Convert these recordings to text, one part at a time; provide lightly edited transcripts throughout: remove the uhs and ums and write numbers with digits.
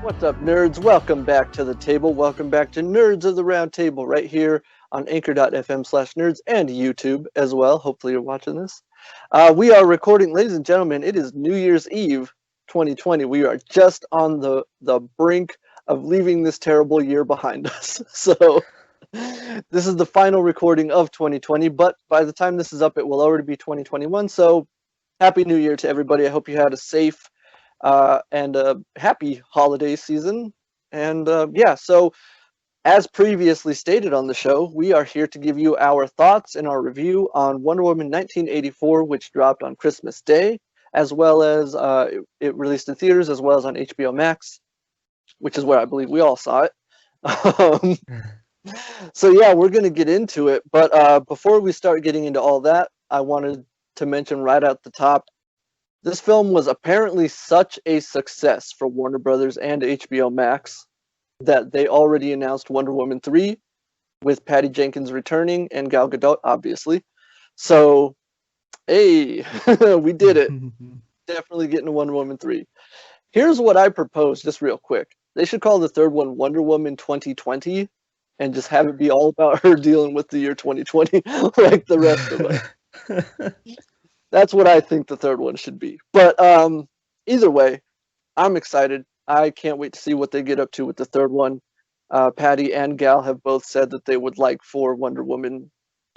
What's up, nerds? Welcome back to the table. Welcome back to Nerds of the Round Table right here on anchor.fm/nerds and YouTube as well. Hopefully you're watching this. We are recording, ladies and gentlemen, it is New Year's Eve 2020. We are just on the brink of leaving this terrible year behind us. So this is the final recording of 2020, but by the time this is up, it will already be 2021. So Happy New Year to everybody. I hope you had a safe and a happy holiday season. And so as previously stated on the show, we are here to give you our thoughts and our review on Wonder Woman 1984, which dropped on Christmas Day, as well as it released in theaters, as well as on HBO Max, which is where I believe we all saw it. Um, so yeah, we're going to get into it. But before we start getting into all that, I wanted to mention right at the top, this film was apparently such a success for Warner Brothers and HBO Max that they already announced Wonder Woman 3 with Patty Jenkins returning and Gal Gadot, obviously. So, hey, we did it. Definitely getting to Wonder Woman 3. Here's what I propose, just real quick. They should call the third one Wonder Woman 2020 and just have it be all about her dealing with the year 2020 like the rest of us. That's what I think the third one should be. But either way, I'm excited. I can't wait to see what they get up to with the third one. Patty and Gal have both said that they would like for Wonder Woman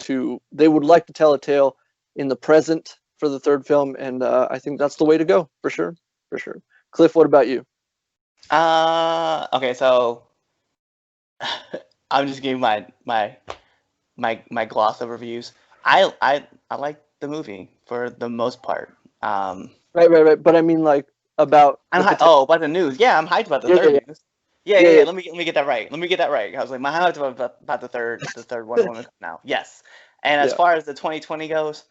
they would like to tell a tale in the present for the third film, and I think that's the way to go, for sure. For sure. Cliff, what about you? Okay, so I'm just giving my gloss of reviews. I like the movie for the most part. Right. But I mean, like, about about the news. Yeah, I'm hyped about the third news. Yeah. Let me get that right. I was like, my hyped about the third Wonder Woman now. Yes. And as far as the 2020 goes,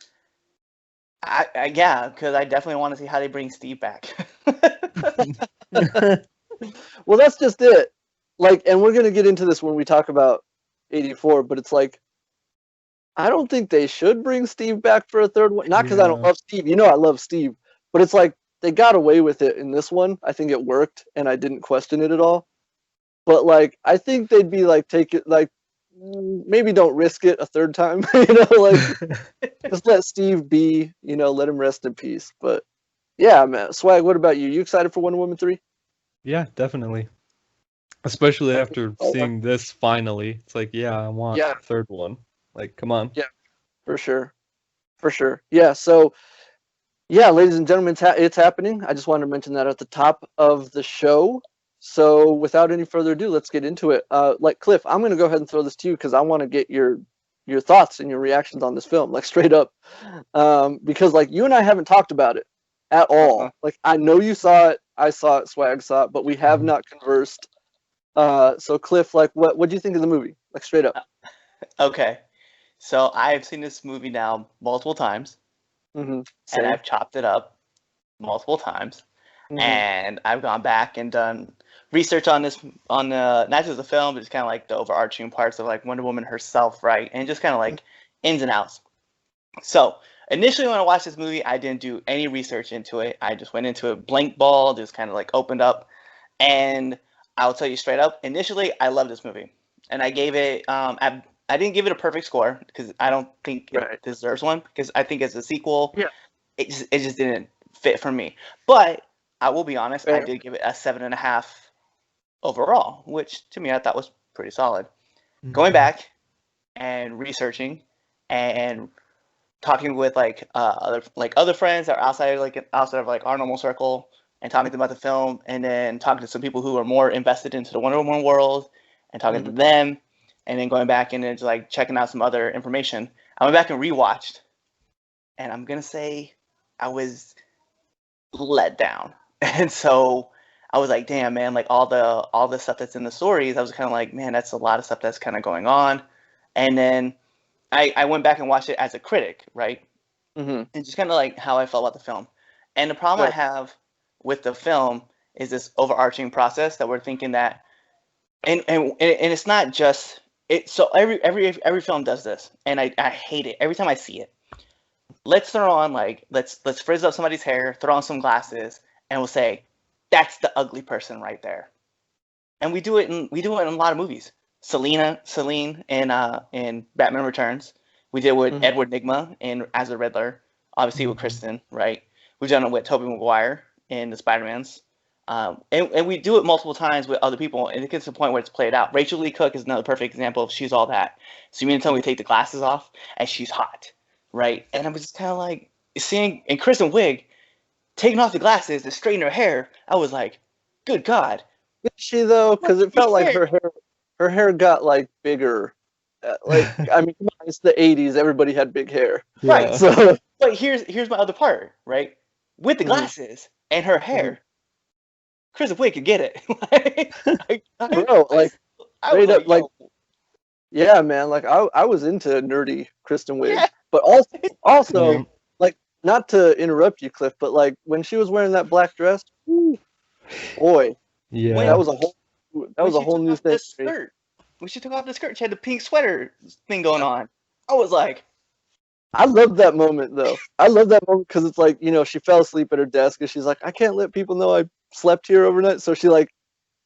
because I definitely want to see how they bring Steve back. Well, that's just it. Like, and we're gonna get into this when we talk about 84, but it's like, I don't think they should bring Steve back for a third one. Not because I don't love Steve. You know I love Steve. But it's like, they got away with it in this one. I think it worked, and I didn't question it at all. But, like, I think they'd be like, take it, like, maybe don't risk it a third time. Like, just let Steve be, let him rest in peace. But, yeah, man. Swag, what about you? You excited for Wonder Woman 3? Yeah, definitely. Especially after seeing this finally. It's like, I want a third one. Like, come on. Yeah, for sure. For sure. Yeah, so, ladies and gentlemen, it's happening. I just wanted to mention that at the top of the show. So without any further ado, let's get into it. Like, Cliff, I'm going to go ahead and throw this to you because I want to get your thoughts and your reactions on this film, like, straight up. Because, like, you and I haven't talked about it at all. Like, I know you saw it, I saw it, Swag saw it, but we have not conversed. So, Cliff, like, what do you think of the movie? Like, straight up. Okay. So I've seen this movie now multiple times, and I've chopped it up multiple times, and I've gone back and done research on this, on not just the film, but just kind of like the overarching parts of like Wonder Woman herself, right? And just kind of like ins and outs. So initially when I watched this movie, I didn't do any research into it. I just went into it blank ball, just kind of like opened up, and I'll tell you straight up, initially I loved this movie, and I gave it I didn't give it a perfect score because I don't think it deserves one, because I think as a sequel, it just didn't fit for me. But I will be honest, I did give it a 7.5 overall, which to me I thought was pretty solid. Going back and researching and talking with other friends that are outside of like our normal circle, and talking to them about the film, and then talking to some people who are more invested into the Wonder Woman world and talking to them. And then going back and then just like checking out some other information, I went back and rewatched, and I'm gonna say I was let down. And so I was like, damn, man, like all the stuff that's in the stories, I was kind of like, man, that's a lot of stuff that's kind of going on. And then I went back and watched it as a critic, right? And just kind of like how I felt about the film. And the problem I have with the film is this overarching process that we're thinking that, and it's not just. So every film does this, and I hate it every time I see it. Let's throw on let's frizz up somebody's hair, throw on some glasses, and we'll say that's the ugly person right there. and we do it in a lot of movies. Selene in Batman Returns. We did it with Edward Nygma as the Riddler. Obviously with Kristen, right? We've done it with Tobey Maguire in the Spider-Mans. And we do it multiple times with other people, and it gets to the point where it's played out. Rachel Lee Cook is another perfect example of she's all that. So you mean to tell me we take the glasses off, and she's hot, right? And I was just kind of like, seeing, and Kristen Wiig taking off the glasses and straightening her hair, I was like, good God. Did she though? Because it felt like her hair got like bigger. Like, I mean, it's the 80s. Everybody had big hair. Yeah. Right. So, but here's my other part, right? With the glasses and her hair, Kristen Wiig could get it. Bro, like, straight up, like, yeah, man. Like, I was into nerdy Kristen Wiig, but also, like, not to interrupt you, Cliff, but like when she was wearing that black dress, boy, yeah, that was a whole new thing. When she took off the skirt, she had the pink sweater thing going on. I was like, I love that moment though. I love that moment because it's like, you know, she fell asleep at her desk and she's like, I can't let people know I slept here overnight. So she like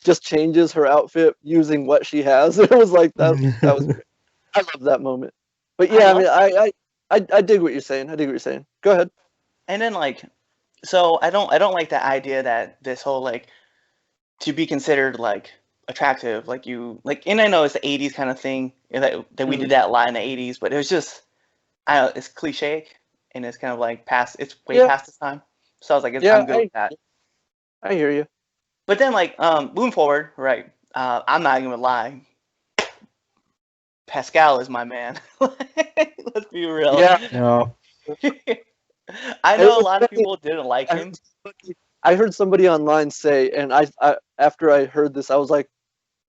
just changes her outfit using what she has. It was like that was great. I love that moment. But yeah, I dig what you're saying. Go ahead. And then like, so I don't like the idea that this whole like to be considered like attractive, like you like, and I know it's the 80s kind of thing that we did that a lot in the 80s, but it was just, I don't know, it's cliche and it's kind of like it's way past its time. So I was like, I'm good with that. I hear you. But then like moving forward, right? I'm not even gonna lie. Pascal is my man. Let's be real. Yeah. No. I know a lot of people didn't like him. I heard somebody online say, and I after I heard this, I was like,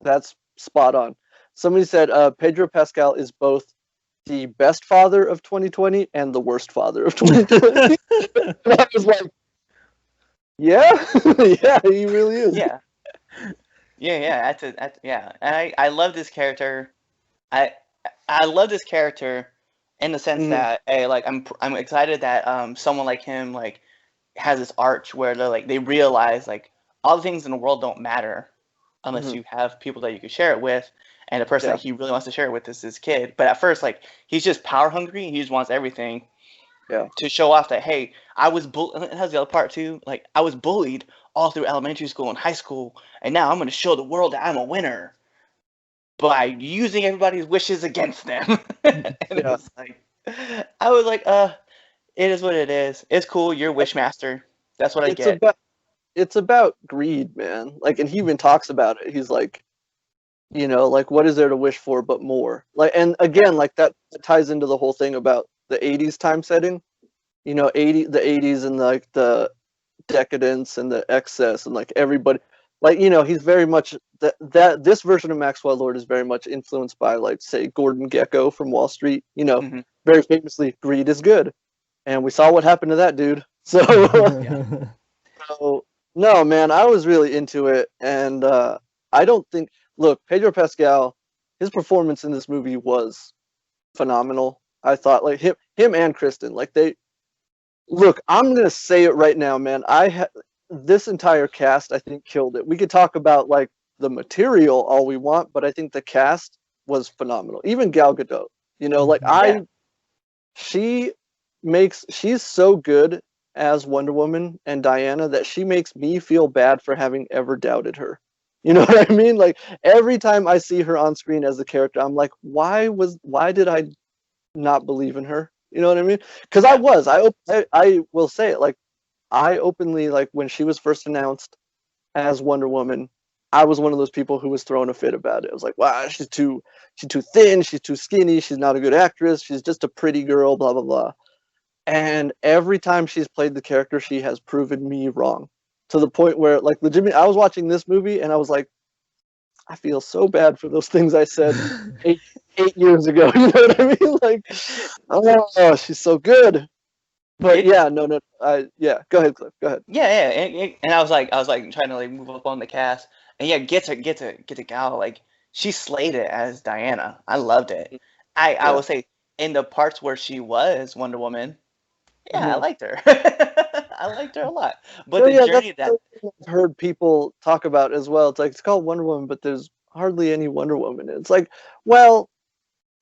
that's spot on. Somebody said Pedro Pascal is both the best father of 2020 and the worst father of 2020. I was like, yeah, yeah, he really is. Yeah. Yeah. And I love this character. I love this character in the sense that like I'm excited that someone like him like has this arch where they realize like all the things in the world don't matter unless you have people that you can share it with, and the person that he really wants to share it with is his kid. But at first, like, he's just power hungry and he just wants everything. Yeah. To show off that, hey, I was and it has the other part too. Like, I was bullied all through elementary school and high school, and now I'm going to show the world that I'm a winner by using everybody's wishes against them. And it was like, I was like, it is what it is. It's cool. You're Wishmaster. That's what I get. It's about greed, man. Like, and he even talks about it. He's like, you know, like, what is there to wish for but more? Like, and again, like that ties into the whole thing about the 80s time setting. You know, the 80s and like the decadence and the excess and like everybody, like, you know, he's very much that this version of Maxwell Lord is very much influenced by, like, say, Gordon Gekko from Wall Street. You know, very famously, greed is good, and we saw what happened to that dude. So, so no, man, I was really into it, and I don't think. Look, Pedro Pascal, his performance in this movie was phenomenal. I thought, like, him and Kristen, like, they. Look, I'm gonna say it right now, man. This entire cast, I think, killed it. We could talk about like the material all we want, but I think the cast was phenomenal. Even Gal Gadot, you know, like she's so good as Wonder Woman and Diana that she makes me feel bad for having ever doubted her. You know what I mean? Like, every time I see her on screen as a character, I'm like, why did I not believe in her? You know what I mean? Because I will say it, like, I openly, like, when she was first announced as Wonder Woman, I was one of those people who was throwing a fit about it. I was like, wow, she's too thin, she's too skinny, she's not a good actress, she's just a pretty girl, blah, blah, blah. And every time she's played the character, she has proven me wrong. To the point where, like, legitimately, I was watching this movie and I was like, I feel so bad for those things I said 8 years ago. You know what I mean? Like, oh, she's so good. But go ahead, Cliff. Go ahead. Yeah. And I was like trying to like move up on the cast, and get to Gal. Like, she slayed it as Diana. I loved it. I will say, in the parts where she was Wonder Woman, I liked her. I liked her a lot. But the journey that I've heard people talk about as well. It's like, it's called Wonder Woman, but there's hardly any Wonder Woman. It's like, well,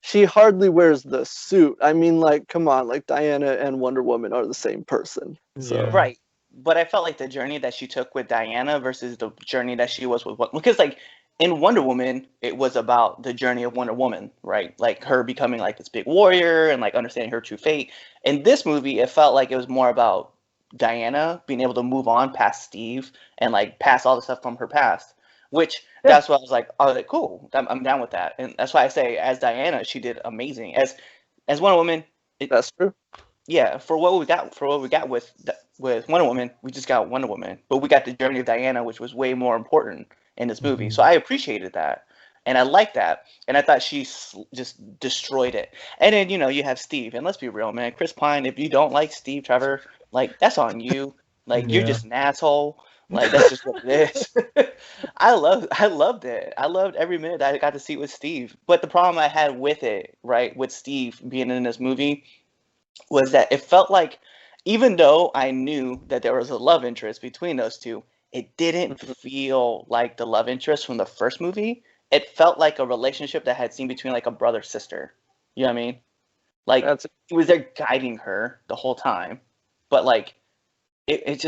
she hardly wears the suit. I mean, like, come on, like Diana and Wonder Woman are the same person. So right. But I felt like the journey that she took with Diana versus the journey that she was with, because like in Wonder Woman, it was about the journey of Wonder Woman, right? Like her becoming like this big warrior and like understanding her true fate. In this movie, it felt like it was more about Diana being able to move on past Steve and like past all the stuff from her past, which that's why I was like, cool, I'm down with that. And that's why I say as Diana, she did amazing. As Wonder Woman, that's true. Yeah, for what we got with Wonder Woman, we just got Wonder Woman, but we got the journey of Diana, which was way more important in this movie. So I appreciated that, and I liked that, and I thought she just destroyed it. And then you have Steve, and let's be real, man, Chris Pine. If you don't like Steve Trevor, like that's on you. Like you're just an asshole. Like that's just what it is. I loved it. I loved every minute I got to see with Steve. But the problem I had with it, right, with Steve being in this movie, was that it felt like, even though I knew that there was a love interest between those two, it didn't feel like the love interest from the first movie. It felt like a relationship that had seen between like a brother sister. You know what I mean? Like he was there guiding her the whole time, but like it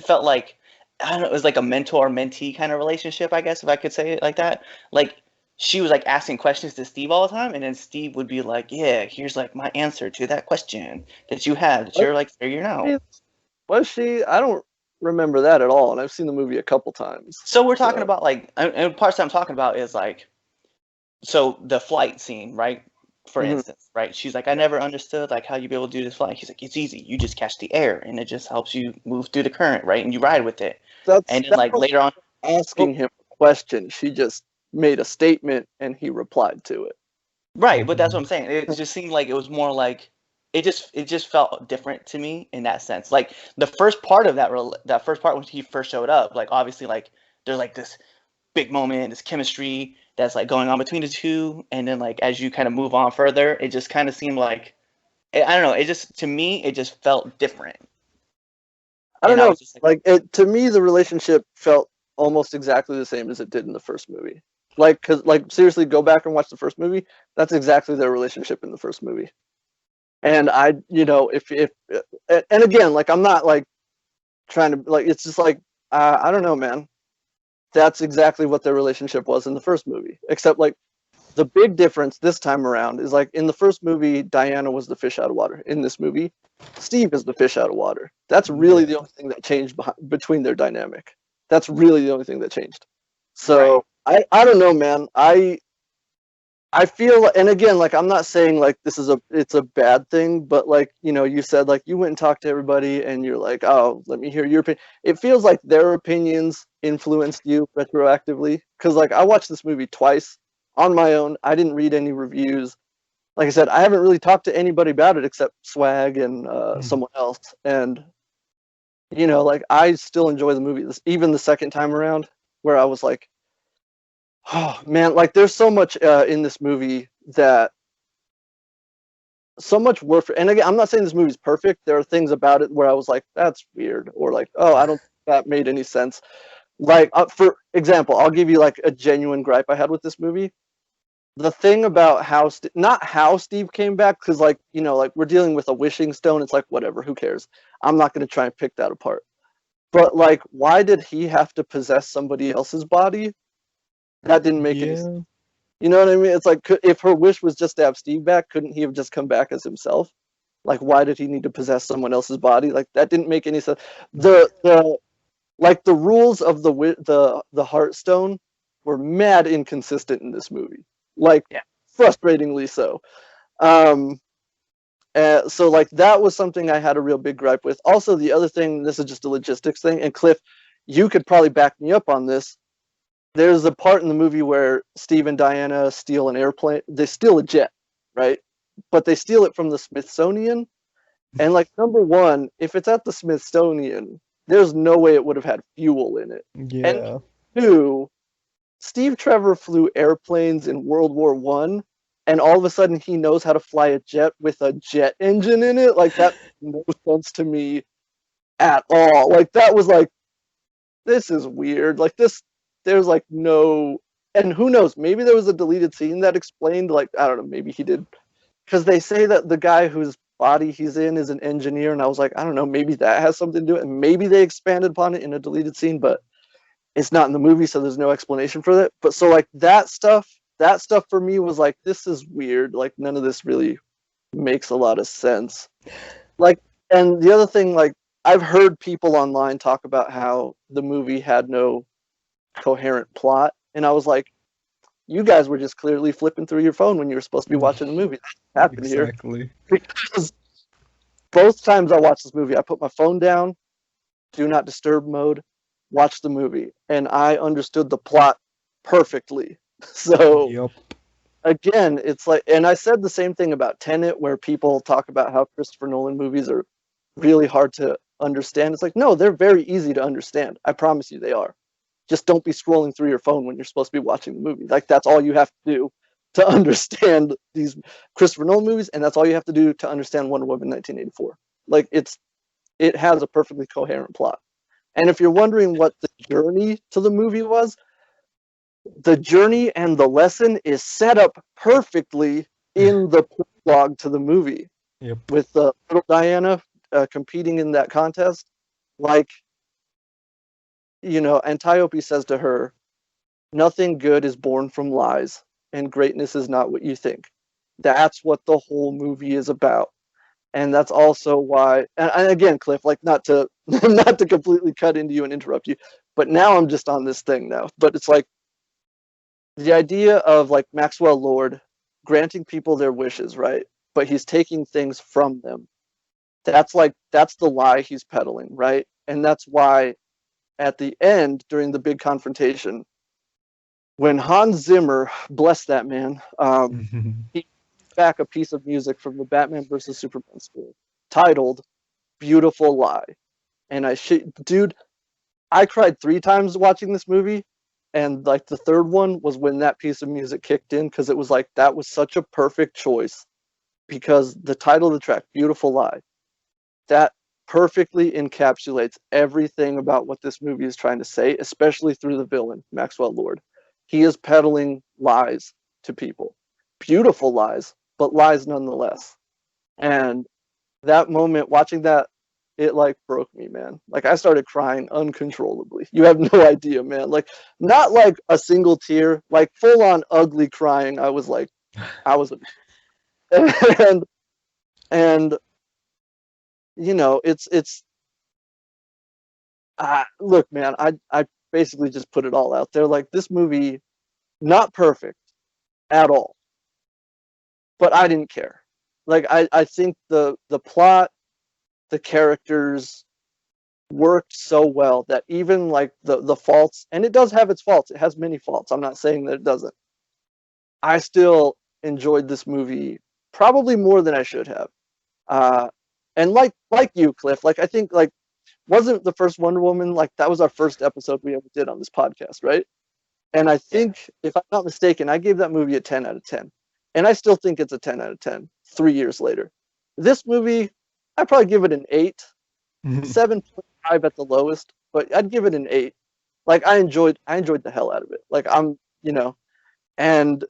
felt like, I don't know, it was like a mentor mentee kind of relationship, I guess, if I could say it like that. Like she was like asking questions to Steve all the time, and then Steve would be like, yeah, here's like my answer to that question that you have that you're like figuring out. Was she? I don't remember that at all, and I've seen the movie a couple times. So we're talking about like, and parts that I'm talking about is like, so the flight scene, right? For instance, right? She's like, I never understood like how you be able to do this flight. He's like, it's easy. You just catch the air, and it just helps you move through the current, right? And you ride with it. And then like later on, asking him a question, she just made a statement, and he replied to it. Right, but that's what I'm saying. It just seemed like it was more like it just felt different to me in that sense. Like the first part of that first part when he first showed up, like obviously like there's like this big moment, this chemistry that's like going on between the two, and then like as you kind of move on further, it just kind of seemed like, I don't know, it just, to me it just felt different. I don't know, to me the relationship felt almost exactly the same as it did in the first movie. Like, cause like seriously, go back and watch the first movie. That's exactly their relationship in the first movie. And I, if and again, like I'm not like trying to like, it's just like I don't know, man. That's exactly what their relationship was in the first movie. Except like the big difference this time around is like in the first movie, Diana was the fish out of water. In this movie, Steve is the fish out of water. That's really the only thing that changed between their dynamic. That's really the only thing that changed. So. Right. I don't know, man. I feel, and again, like I'm not saying like it's a bad thing, but like you said like you went and talked to everybody, and you're like, oh, let me hear your opinion. It feels like their opinions influenced you retroactively, because like I watched this movie twice on my own. I didn't read any reviews. Like I said, I haven't really talked to anybody about it except Swag and someone else, and like I still enjoy the movie. Even the second time around, where I was like, oh man, like there's so much in this movie that so much work and again, I'm not saying this movie's perfect. There are things about it where I was like, that's weird, or like, oh, I don't think that made any sense. Like for example, I'll give you like a genuine gripe I had with this movie. The thing about not how Steve came back, because like like we're dealing with a wishing stone. It's like whatever, who cares? I'm not going to try and pick that apart. But like, why did he have to possess somebody else's body? That didn't make any sense. You know what I mean? It's like, if her wish was just to have Steve back, couldn't he have just come back as himself? Like, why did he need to possess someone else's body? Like, that didn't make any sense. The rules of the Heartstone were mad inconsistent in this movie. Like, frustratingly so. So like that was something I had a real big gripe with. Also, the other thing, this is just a logistics thing, and Cliff, you could probably back me up on this. There's a part in the movie where Steve and Diana steal an airplane. They steal a jet, right? But they steal it from the Smithsonian. And like, number one, if it's at the Smithsonian, there's no way it would have had fuel in it. Yeah. And two, Steve Trevor flew airplanes in World War I, and all of a sudden he knows how to fly a jet with a jet engine in it. Like, that makes no sense to me at all. Like, that was like, this is weird. Like, there's like no, and who knows, maybe there was a deleted scene that explained, like, I don't know, maybe he did, because they say that the guy whose body he's in is an engineer, and I was like, I don't know, maybe that has something to do with it, and maybe they expanded upon it in a deleted scene, but it's not in the movie, so there's no explanation for that. But so, like, that stuff for me was like, this is weird. Like, none of this really makes a lot of sense. Like, and the other thing, like, I've heard people online talk about how the movie had no coherent plot, and I was like, you guys were just clearly flipping through your phone when you were supposed to be watching the movie. That happened exactly. Here. Because both times I watched this movie, I put my phone down, do not disturb mode, watch the movie, and I understood the plot perfectly. So, yep. Again, it's like, and I said the same thing about Tenet, where people talk about how Christopher Nolan movies are really hard to understand. It's like, no, they're very easy to understand. I promise you they are. Just don't be scrolling through your phone when you're supposed to be watching the movie. Like, that's all you have to do to understand these Christopher Nolan movies, and that's all you have to do to understand Wonder Woman 1984. Like, it has a perfectly coherent plot. And if you're wondering what the journey to the movie was, the journey and the lesson is set up perfectly in the prologue to the movie. Yep. With little Diana competing in that contest. Like, you know, Antiope says to her, nothing good is born from lies, and greatness is not what you think. That's what the whole movie is about. And that's also why, and again, Cliff, like, not to not to completely cut into you and interrupt you, but now I'm just on this thing now. But it's like, the idea of, like, Maxwell Lord granting people their wishes, right? But he's taking things from them. That's the lie he's peddling, right? And that's why at the end, during the big confrontation, when Hans Zimmer, bless that man, he back a piece of music from the Batman vs. Superman score titled Beautiful Lie. And dude, I cried 3 times watching this movie. And, like, the third one was when that piece of music kicked in, because it was like, that was such a perfect choice. Because the title of the track, Beautiful Lie, that perfectly encapsulates everything about what this movie is trying to say, especially through the villain, Maxwell Lord. He is peddling lies to people. Beautiful lies, but lies nonetheless. And that moment, watching that, it, like, broke me, man. Like, I started crying uncontrollably. You have no idea, man. Like, not like a single tear, like full on ugly crying. I was and you know, it's look, man, I basically just put it all out there. Like, this movie, not perfect at all, but I didn't care. Like, I think the plot, the characters worked so well that even, like, the faults, and it does have its faults, it has many faults, I'm not saying that it doesn't, I still enjoyed this movie probably more than I should have. And like you, Cliff, like, I think, like, wasn't the first Wonder Woman, like, that was our first episode we ever did on this podcast, right? And I think, if I'm not mistaken, I gave that movie a 10 out of 10. And I still think it's a 10 out of 10 3 years later. This movie, I'd probably give it an 8, 7.5 at the lowest, but I'd give it an 8. Like, I enjoyed the hell out of it. Like, you know, and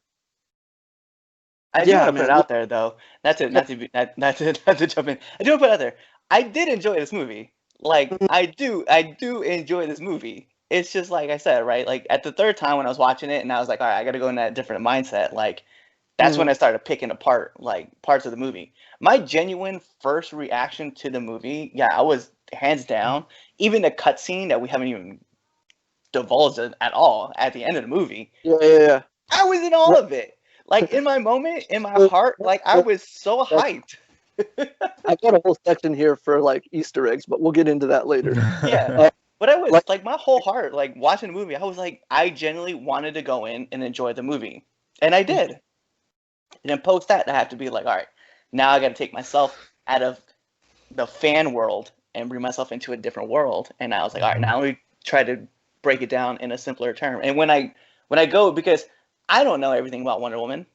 I do want to put it out there, though. Not to jump in. I do want to put it out there. I did enjoy this movie. Like, I do enjoy this movie. It's just like I said, right? Like, at the third time when I was watching it, and I was like, all right, I got to go in that different mindset. Like, that's when I started picking apart, like, parts of the movie. My genuine first reaction to the movie, I was hands down. Even the cutscene that we haven't even divulged at all at the end of the movie. Yeah. I was in all of it. Like, in my moment, in my heart, like, I was so hyped. I've got a whole section here for, like, Easter eggs, but we'll get into that later. Yeah. But I was, like, my whole heart, like, watching the movie, I was like, I genuinely wanted to go in and enjoy the movie. And I did. And then post that, I have to be like, all right, now I got to take myself out of the fan world and bring myself into a different world. And I was like, all right, now we try to break it down in a simpler term. And when I go, because I don't know everything about Wonder Woman,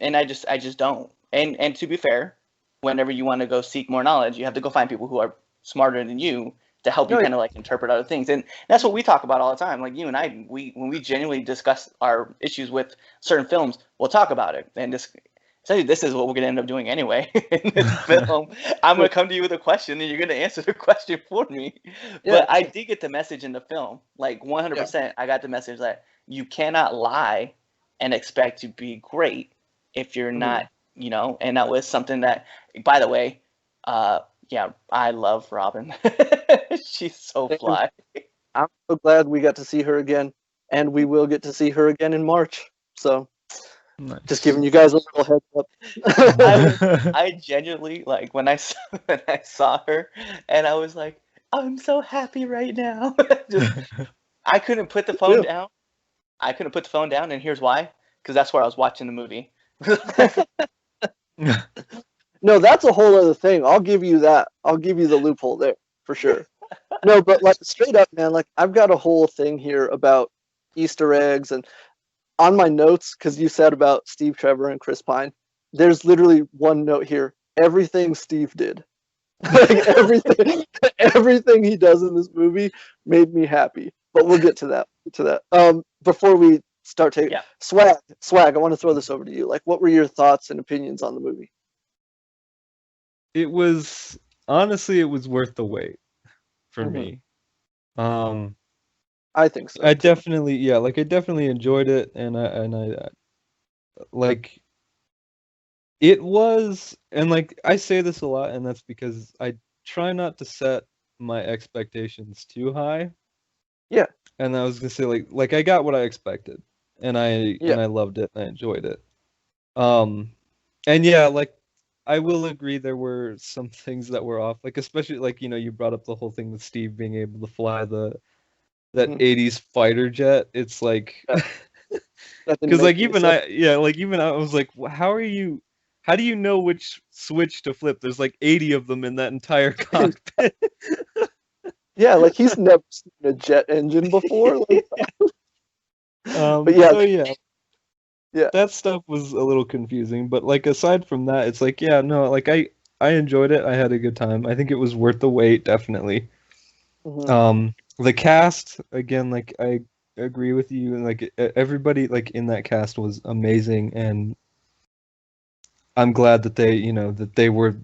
and I just don't. And to be fair, whenever you want to go seek more knowledge, you have to go find people who are smarter than you to help you kind of like interpret other things. And that's what we talk about all the time. Like you and I, when we genuinely discuss our issues with certain films, we'll talk about it. And essentially, this is what we're going to end up doing anyway in this film. I'm going to come to you with a question, and you're going to answer the question for me. Yeah. But I did get the message in the film, like 100%. Yeah. I got the message that you cannot lie and expect to be great if you're not, you know. And that was something that, by the way, yeah, I love Robin. She's so fly. I'm so glad we got to see her again, and we will get to see her again in March. So, nice. Just giving you guys a little heads up. I genuinely, like, when I saw her, and I was like, I'm so happy right now. I couldn't put the phone down. I couldn't put the phone down, and here's why. Because that's where I was watching the movie. No, that's a whole other thing. I'll give you that. I'll give you the loophole there for sure. No, but like straight up, man, like I've got a whole thing here about Easter eggs, and on my notes, because you said about Steve Trevor and Chris Pine, there's literally one note here. Everything Steve did. Like everything he does in this movie made me happy. But we'll get to that. Before we start taking Swag, I want to throw this over to you. Like, what were your thoughts and opinions on the movie? It was honestly, it was worth the wait for me. I think so. I definitely enjoyed it, and I like it was, and like I say this a lot, and that's because I try not to set my expectations too high. Yeah. And I was gonna say like I got what I expected, and I loved it, and I enjoyed it. And yeah, like I will agree there were some things that were off, like especially like, you know, you brought up the whole thing with Steve being able to fly that 80s fighter jet. It's like because like even I was like, how do you know which switch to flip? There's like 80 of them in that entire cockpit. Yeah, like he's never seen a jet engine before. Like but yeah, so yeah, that stuff was a little confusing. But like aside from that, it's like like I enjoyed it. I had a good time. I think it was worth the wait, definitely. The cast, again, like I agree with you, and like everybody like in that cast was amazing, and I'm glad that they were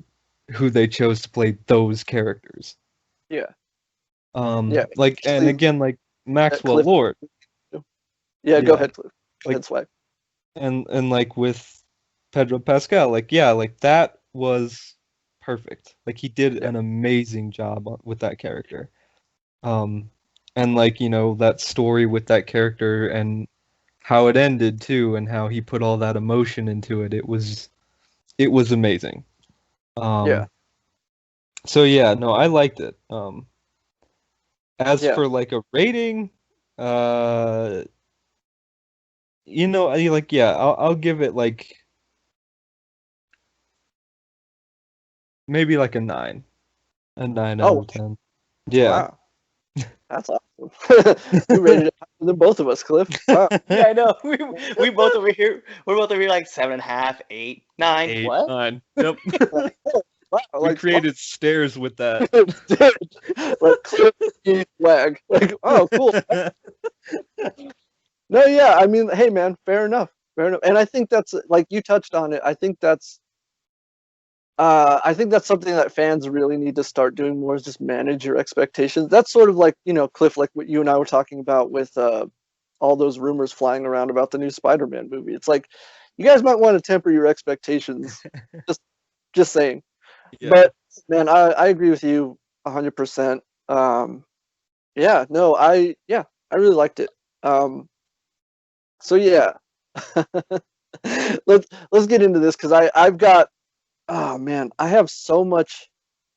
who they chose to play those characters. Yeah. Like, and again, like Maxwell Lord. Yeah, go ahead, Cliff. That's why. And like with Pedro Pascal, like that was perfect. Like he did an amazing job with that character. And like, you know, that story with that character and how it ended too, and how he put all that emotion into it. It was amazing. So yeah, no, I liked it. As for like a rating, you know, I'll give it like maybe like a 9 out of 10. Yeah. Wow. That's awesome. You rated it higher than both of us, Cliff. Wow. Yeah, I know. We both over here. We're both over here like 7.5, 8, 9. 8, what? 9. Yep. Wow, we created stairs with that. Like Cliff flag. Like, oh, cool. No, yeah. I mean, hey, man, fair enough. And I think that's like you touched on it. I think that's something that fans really need to start doing more, is just manage your expectations. That's sort of like, you know, Cliff, like what you and I were talking about with all those rumors flying around about the new Spider-Man movie. It's like, you guys might want to temper your expectations. just saying. Yeah. But man, I agree with you 100%. Yeah, no, I really liked it. So yeah, let's get into this, because I've got, oh man, I have so much.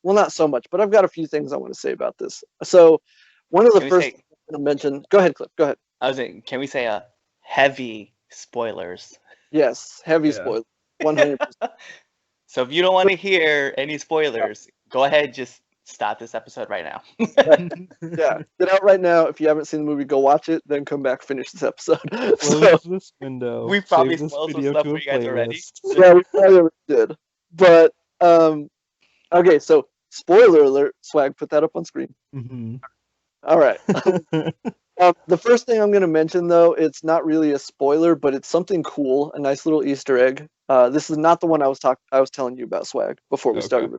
Well, not so much, but I've got a few things I want to say about this. So one of the first things I'm going to mention. Go ahead, Cliff. Go ahead. I was saying, can we say heavy spoilers? Yes, heavy spoilers. 100%. So if you don't want to hear any spoilers, go ahead, just stop this episode right now. Yeah, get out right now. If you haven't seen the movie, go watch it, then come back, finish this episode. Close this window. We probably spoiled some stuff for you guys already. Yeah, we probably already did. But okay, so Spoiler alert, Swag, put that up on screen. Mm-hmm. All right. The first thing I'm going to mention, though, it's not really a spoiler, but it's something cool, a nice little Easter egg. This is not the one I was telling you about, Swag, before we started.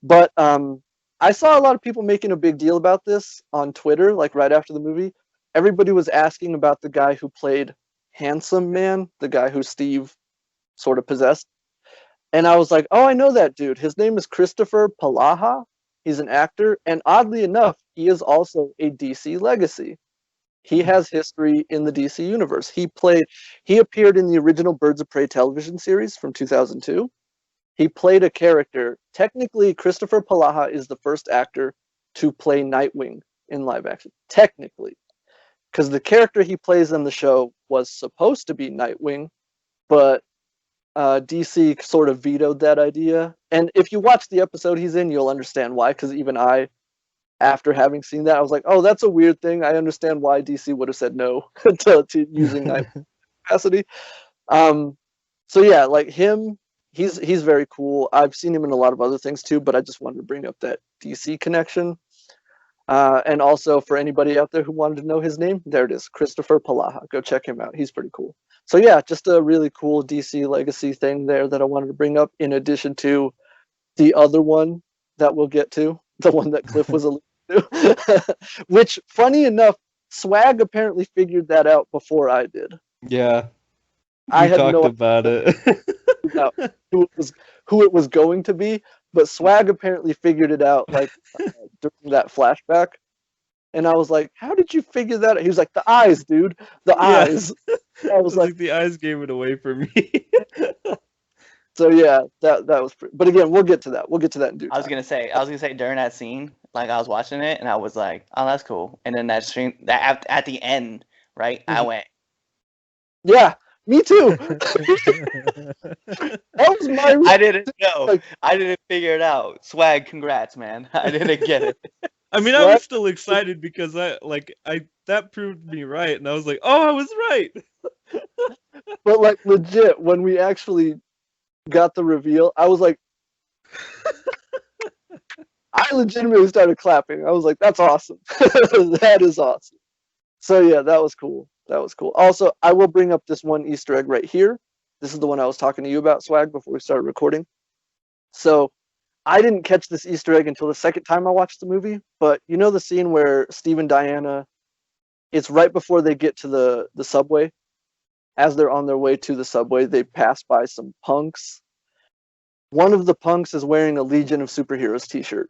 But I saw a lot of people making a big deal about this on Twitter, like right after the movie. Everybody was asking about the guy who played Handsome Man, the guy who Steve sort of possessed. And I was like, oh, I know that dude. His name is Christopher Palaha. He's an actor. And oddly enough, he is also a DC legacy. He has history in the DC universe. He appeared in the original Birds of Prey television series from 2002. He played a character. Technically, Christopher Palaha is the first actor to play Nightwing in live action. Technically. Because the character he plays in the show was supposed to be Nightwing, but DC sort of vetoed that idea. And if you watch the episode he's in, you'll understand why, because even I, after having seen that, I was like, oh, that's a weird thing. I understand why DC would have said no to using that capacity. So yeah, like him, he's very cool. I've seen him in a lot of other things too, but I just wanted to bring up that DC connection. And also for anybody out there who wanted to know his name, there it is, Christopher Palaha. Go check him out. He's pretty cool. So yeah, just a really cool DC legacy thing there that I wanted to bring up, in addition to the other one that we'll get to, the one that Cliff was alluding to. Which, funny enough, Swag apparently figured that out before I did. Yeah, I had talked about it. who it was going to be, but Swag apparently figured it out like during that flashback. And I was like, how did you figure that out? He was like, the eyes, dude. The eyes. I was like, the eyes gave it away for me. So yeah, that was but again, we'll get to that. We'll get to that in due time. I was gonna say during that scene, like I was watching it and I was like, oh, that's cool. And then that at the end, right? Mm-hmm. I went, yeah, me too. That was my I didn't know. Like, I didn't figure it out. Swag, congrats, man. I didn't get it. I mean, I was still excited because that proved me right, and I was like, oh, I was right. But like legit, when we actually got the reveal, I was like, I legitimately started clapping. I was like, that's awesome. That is awesome. So yeah, that was cool. That was cool. Also, I will bring up this one Easter egg right here. This is the one I was talking to you about, Swag, before we started recording. So I didn't catch this Easter egg until the second time I watched the movie, but you know the scene where Steve and Diana, it's right before they get to the subway. As they're on their way to the subway, they pass by some punks. One of the punks is wearing a Legion of Superheroes t-shirt.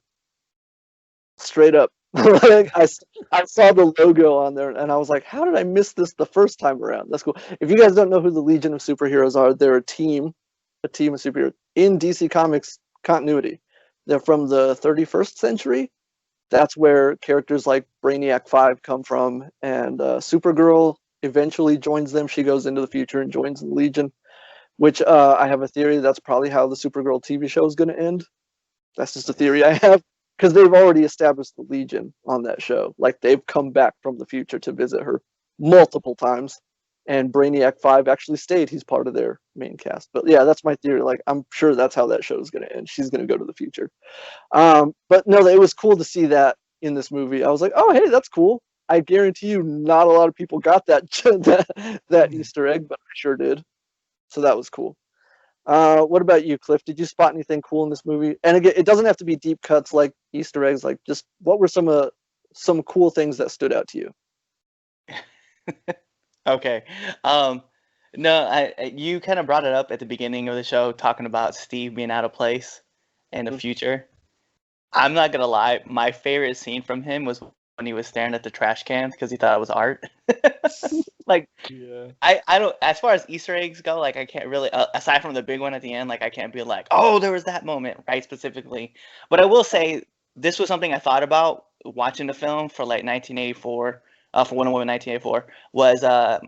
Straight up. Like, I saw the logo on there, and I was like, how did I miss this the first time around? That's cool. If you guys don't know who the Legion of Superheroes are, they're a team of superheroes in DC Comics continuity. They're from the 31st century. That's where characters like Brainiac 5 come from, and Supergirl eventually joins them. She goes into the future and joins the Legion, which I have a theory that's probably how the Supergirl TV show is going to end. That's just a theory I have, because they've already established the Legion on that show. Like, they've come back from the future to visit her multiple times, and Brainiac 5 actually stayed. He's part of their main cast. But yeah, that's my theory. Like, I'm sure that's how that show is going to end. She's going to go to the future. But no, it was cool to see that in this movie. I was like, oh, hey, that's cool. I guarantee you not a lot of people got that that Easter egg, but I sure did. So that was cool. What about you, Cliff? Did you spot anything cool in this movie? And again, it doesn't have to be deep cuts like Easter eggs. Like, just what were some cool things that stood out to you? Okay. No, you kind of brought it up at the beginning of the show, talking about Steve being out of place in the future. I'm not gonna lie, my favorite scene from him was when he was staring at the trash cans because he thought it was art. Like, yeah. I don't, as far as Easter eggs go, like, I can't really, aside from the big one at the end, like, I can't be like, oh, there was that moment, right, specifically. But I will say, this was something I thought about watching the film for, like, 1984, for Wonder Woman 1984, was,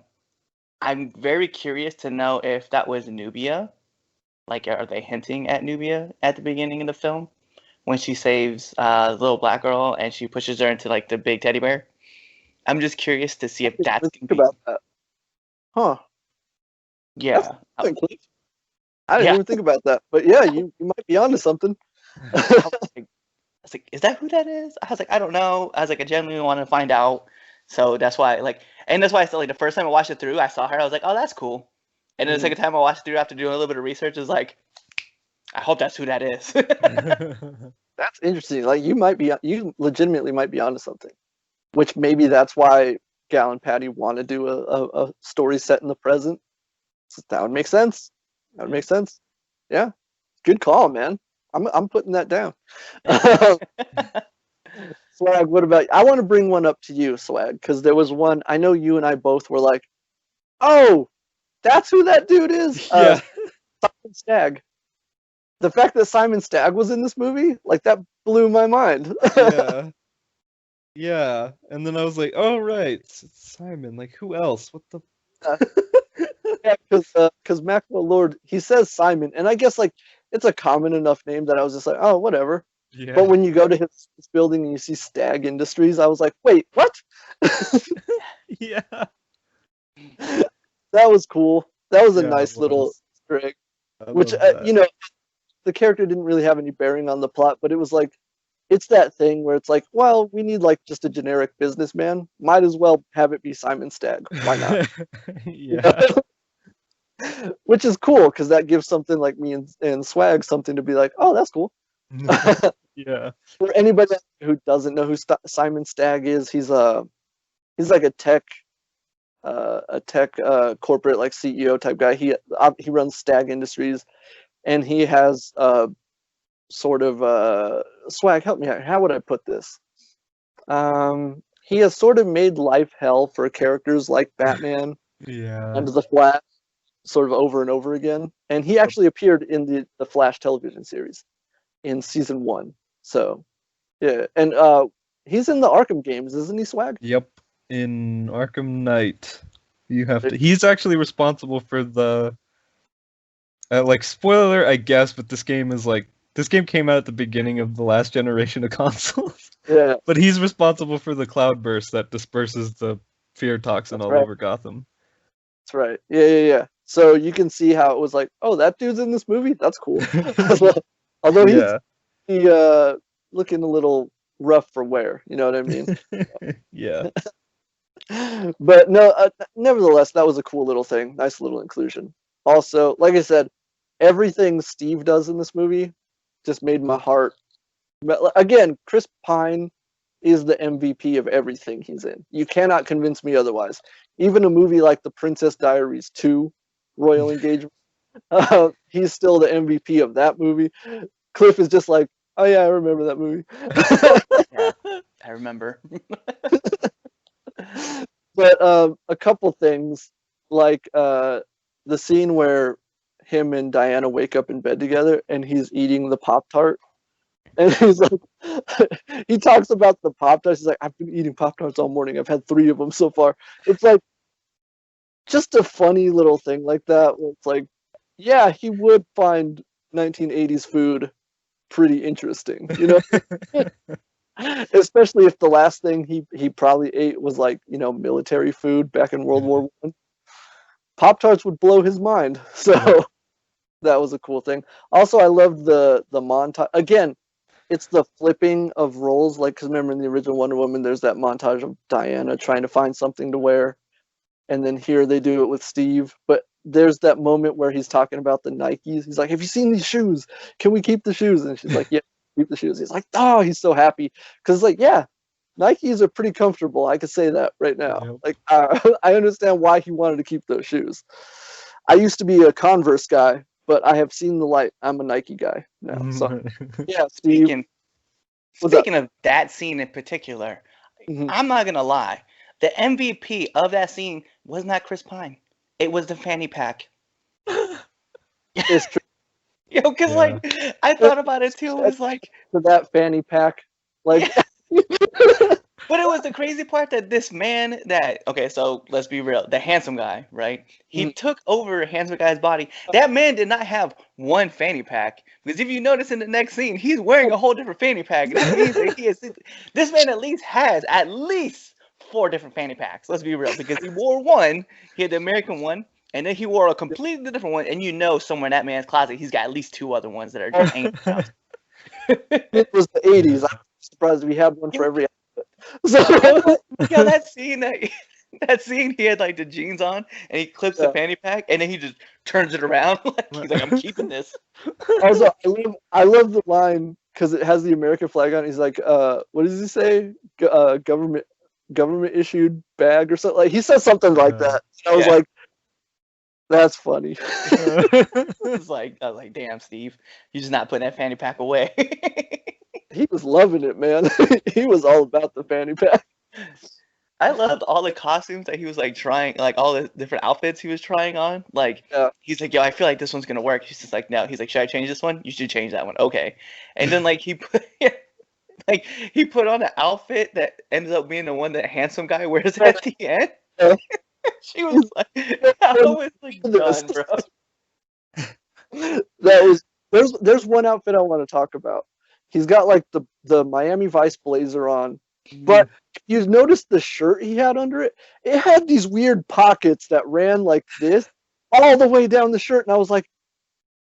I'm very curious to know if that was Nubia. Like, are they hinting at Nubia at the beginning of the film? When she saves the little black girl and she pushes her into, like, the big teddy bear. I'm just curious to see if that's think about that. Huh. Yeah. I didn't even think about that. But yeah, you might be onto something. was like, is that who that is? I was like, I don't know. I was like, I genuinely want to find out. So that's why, like, and that's why I said, like, the first time I watched it through, I saw her. I was like, oh, that's cool. And then the second time I watched it through after doing a little bit of research, is like, I hope that's who that is. That's interesting. Like, you legitimately might be onto something. Which maybe that's why Gal and Patty want to do a story set in the present. So that would make sense. That would make sense. Yeah, good call, man. I'm putting that down. Swag, what about you? I want to bring one up to you, Swag, because there was one. I know you and I both were like, "Oh, that's who that dude is." Yeah. Simon Stagg. The fact that Simon Stagg was in this movie, like, that blew my mind. Yeah. Yeah. And then I was like, "Oh right, it's Simon. Like, who else? What the?" Yeah, because Maxwell Lord, he says Simon, and I guess, like, it's a common enough name that I was just like, oh, whatever. Yeah. But when you go to his building and you see Stagg Industries, I was like, wait, what? Yeah. That was cool. That was a Yeah, nice it little was. Easter egg, I which, love that. you know, the character didn't really have any bearing on the plot, but it was like, it's that thing where it's like, well, we need, like, just a generic businessman. Might as well have it be Simon Stagg. Why not? Yeah. Which is cool, because that gives something like me and Swag something to be like, oh, that's cool. Yeah. For anybody who doesn't know who Simon Stagg is, he's like a tech corporate, like, CEO type guy. He runs Stagg Industries, and he has sort of Swag, help me out. How would I put this? He has sort of made life hell for characters like Batman Yeah. and the Flash, sort of over and over again. And he actually appeared in the Flash television series in season 1. So, yeah. And he's in the Arkham games, isn't he, Swag? Yep. In Arkham Knight, you have to. He's actually responsible for the. Like, spoiler, I guess, but this game came out at the beginning of the last generation of consoles. Yeah. But he's responsible for the cloud burst that disperses the fear toxin That's all right. over Gotham. That's right. Yeah. So you can see how it was like, oh, that dude's in this movie? That's cool. Although he's looking a little rough for wear, you know what I mean? Yeah. But no, nevertheless, that was a cool little thing. Nice little inclusion. Also, like I said, everything Steve does in this movie just made my heart. Again, Chris Pine is the MVP of everything he's in. You cannot convince me otherwise. Even a movie like The Princess Diaries 2, Royal Engagement, he's still the MVP of that movie. Cliff is just like, oh yeah, I remember that movie. Yeah, I remember. But a couple things, like the scene where him and Diana wake up in bed together and he's eating the Pop-Tart. And he's like, he talks about the Pop-Tarts. He's like, I've been eating Pop-Tarts all morning. I've had 3 of them so far. It's like just a funny little thing like that. Where it's like, yeah, he would find 1980s food pretty interesting, you know? Especially if the last thing he probably ate was, like, you know, military food back in World War I. Pop-Tarts would blow his mind. So that was a cool thing. Also, I loved the montage. Again, it's the flipping of roles. Like, because remember in the original Wonder Woman, there's that montage of Diana trying to find something to wear. And then here they do it with Steve. But there's that moment where he's talking about the Nikes. He's like, have you seen these shoes? Can we keep the shoes? And she's like, yeah, keep the shoes. He's like, oh, he's so happy. Because, like, yeah, Nikes are pretty comfortable. I could say that right now. Yep. Like, I understand why he wanted to keep those shoes. I used to be a Converse guy, but I have seen the light. I'm a Nike guy now. So, yeah, Steve. Speaking of that scene in particular, I'm not going to lie. The MVP of that scene was not Chris Pine. It was the fanny pack. It's true. Yo, because, like, I thought about it too. It was like... For that fanny pack. Like... But it was the crazy part that this man that... Okay, so let's be real. The handsome guy, right? He took over a handsome guy's body. That man did not have one fanny pack. Because if you notice in the next scene, he's wearing a whole different fanny pack. That means that this man at least has 4 different fanny packs. Let's be real. Because he wore one. He had the American one. And then he wore a completely different one. And you know somewhere in that man's closet, he's got at least 2 other ones that are just hanging out. It was the 80s. I'm surprised if he had one for every outfit. So, yeah, that scene he had like the jeans on and he clips the fanny pack and then he just turns it around like he's like, I'm keeping this. Also, I love the line because it has the American flag on it. He's like, what does he say? Government issued bag or something. Like he says something like that. And I was like, that's funny. I was like, damn, Steve, you're just not putting that fanny pack away. He was loving it, man. He was all about the fanny pack. I loved all the costumes that he was like trying, like all the different outfits he was trying on. Like, he's like, yo, I feel like this one's gonna work. He's just like, no. He's like, should I change this one? You should change that one. Okay. And then like he put on an outfit that ended up being the one that handsome guy wears at the end. She was like, I was like, done, bro. There's one outfit I want to talk about. He's got like the Miami Vice blazer on. But you notice the shirt he had under it? It had these weird pockets that ran like this all the way down the shirt. And I was like,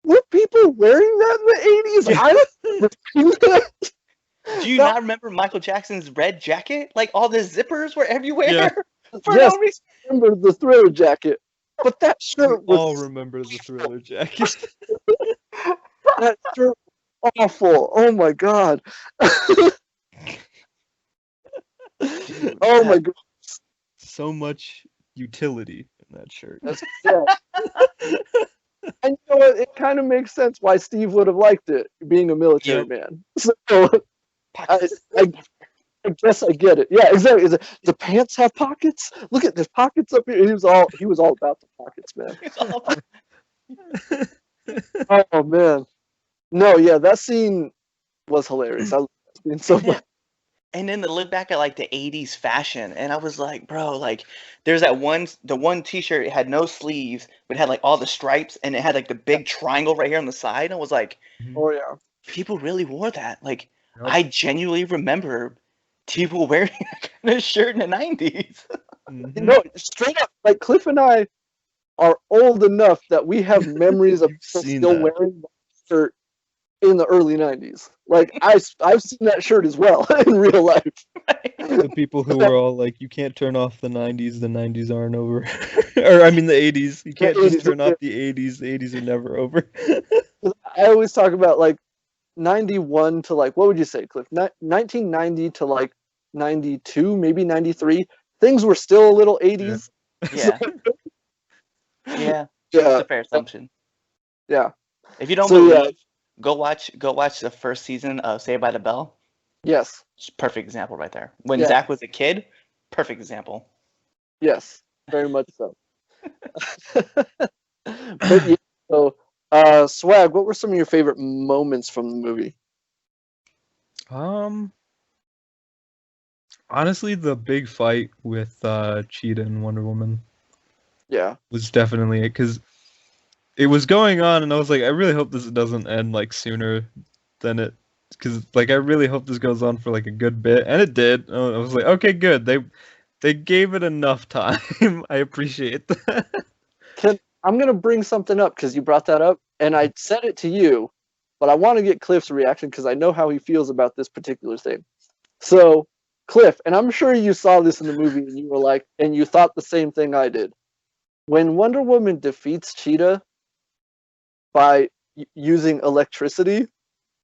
were people wearing that in the 80s? I don't that. Do you not remember Michael Jackson's red jacket? Like all the zippers were everywhere for no reason. I remember the Thriller jacket. But that shirt was... all remember the Thriller jacket. That shirt was awful. Oh my God. Oh my God! So much utility in that shirt. And you know what? It kind of makes sense why Steve would have liked it, being a military man. So I guess I get it. Yeah, exactly. The pants have pockets. Look at there's pockets up here. He was all about the pockets, man. Oh man, no, yeah, that scene was hilarious. I loved that scene so much. And then to look back at like the 80s fashion, and I was like, bro, like there's the one t-shirt, it had no sleeves, but it had like all the stripes and it had like the big triangle right here on the side. And I was like, oh yeah, people really wore that. Like I genuinely remember people wearing that kind of shirt in the 90s. No, straight up, like Cliff and I are old enough that we have memories of still wearing that shirt in the early 90s. Like I've seen that shirt as well in real life. The people who were all like, you can't turn off the 90s aren't over. Or I mean the 80s. You can't just turn off the 80s are never over. I always talk about like 91 to like, what would you say, Cliff? 1990 to like 92, maybe 93. Things were still a little 80s. Yeah. Yeah. That's a fair assumption. Yeah. If you don't believe, go watch the first season of Saved by the Bell. Yes. Perfect example right there. When Zach was a kid, perfect example. Yes, very much so. But yeah, so Swag, what were some of your favorite moments from the movie? Honestly, the big fight with Cheetah and Wonder Woman. Yeah. Was definitely it, because it was going on, and I was like, I really hope this doesn't end like sooner than it, because like I really hope this goes on for like a good bit, and it did. I was like, okay, good. They gave it enough time. I appreciate that. I'm gonna bring something up because you brought that up, and I said it to you, but I want to get Cliff's reaction because I know how he feels about this particular thing. So, Cliff, and I'm sure you saw this in the movie, and you were like, and you thought the same thing I did. When Wonder Woman defeats Cheetah by using electricity,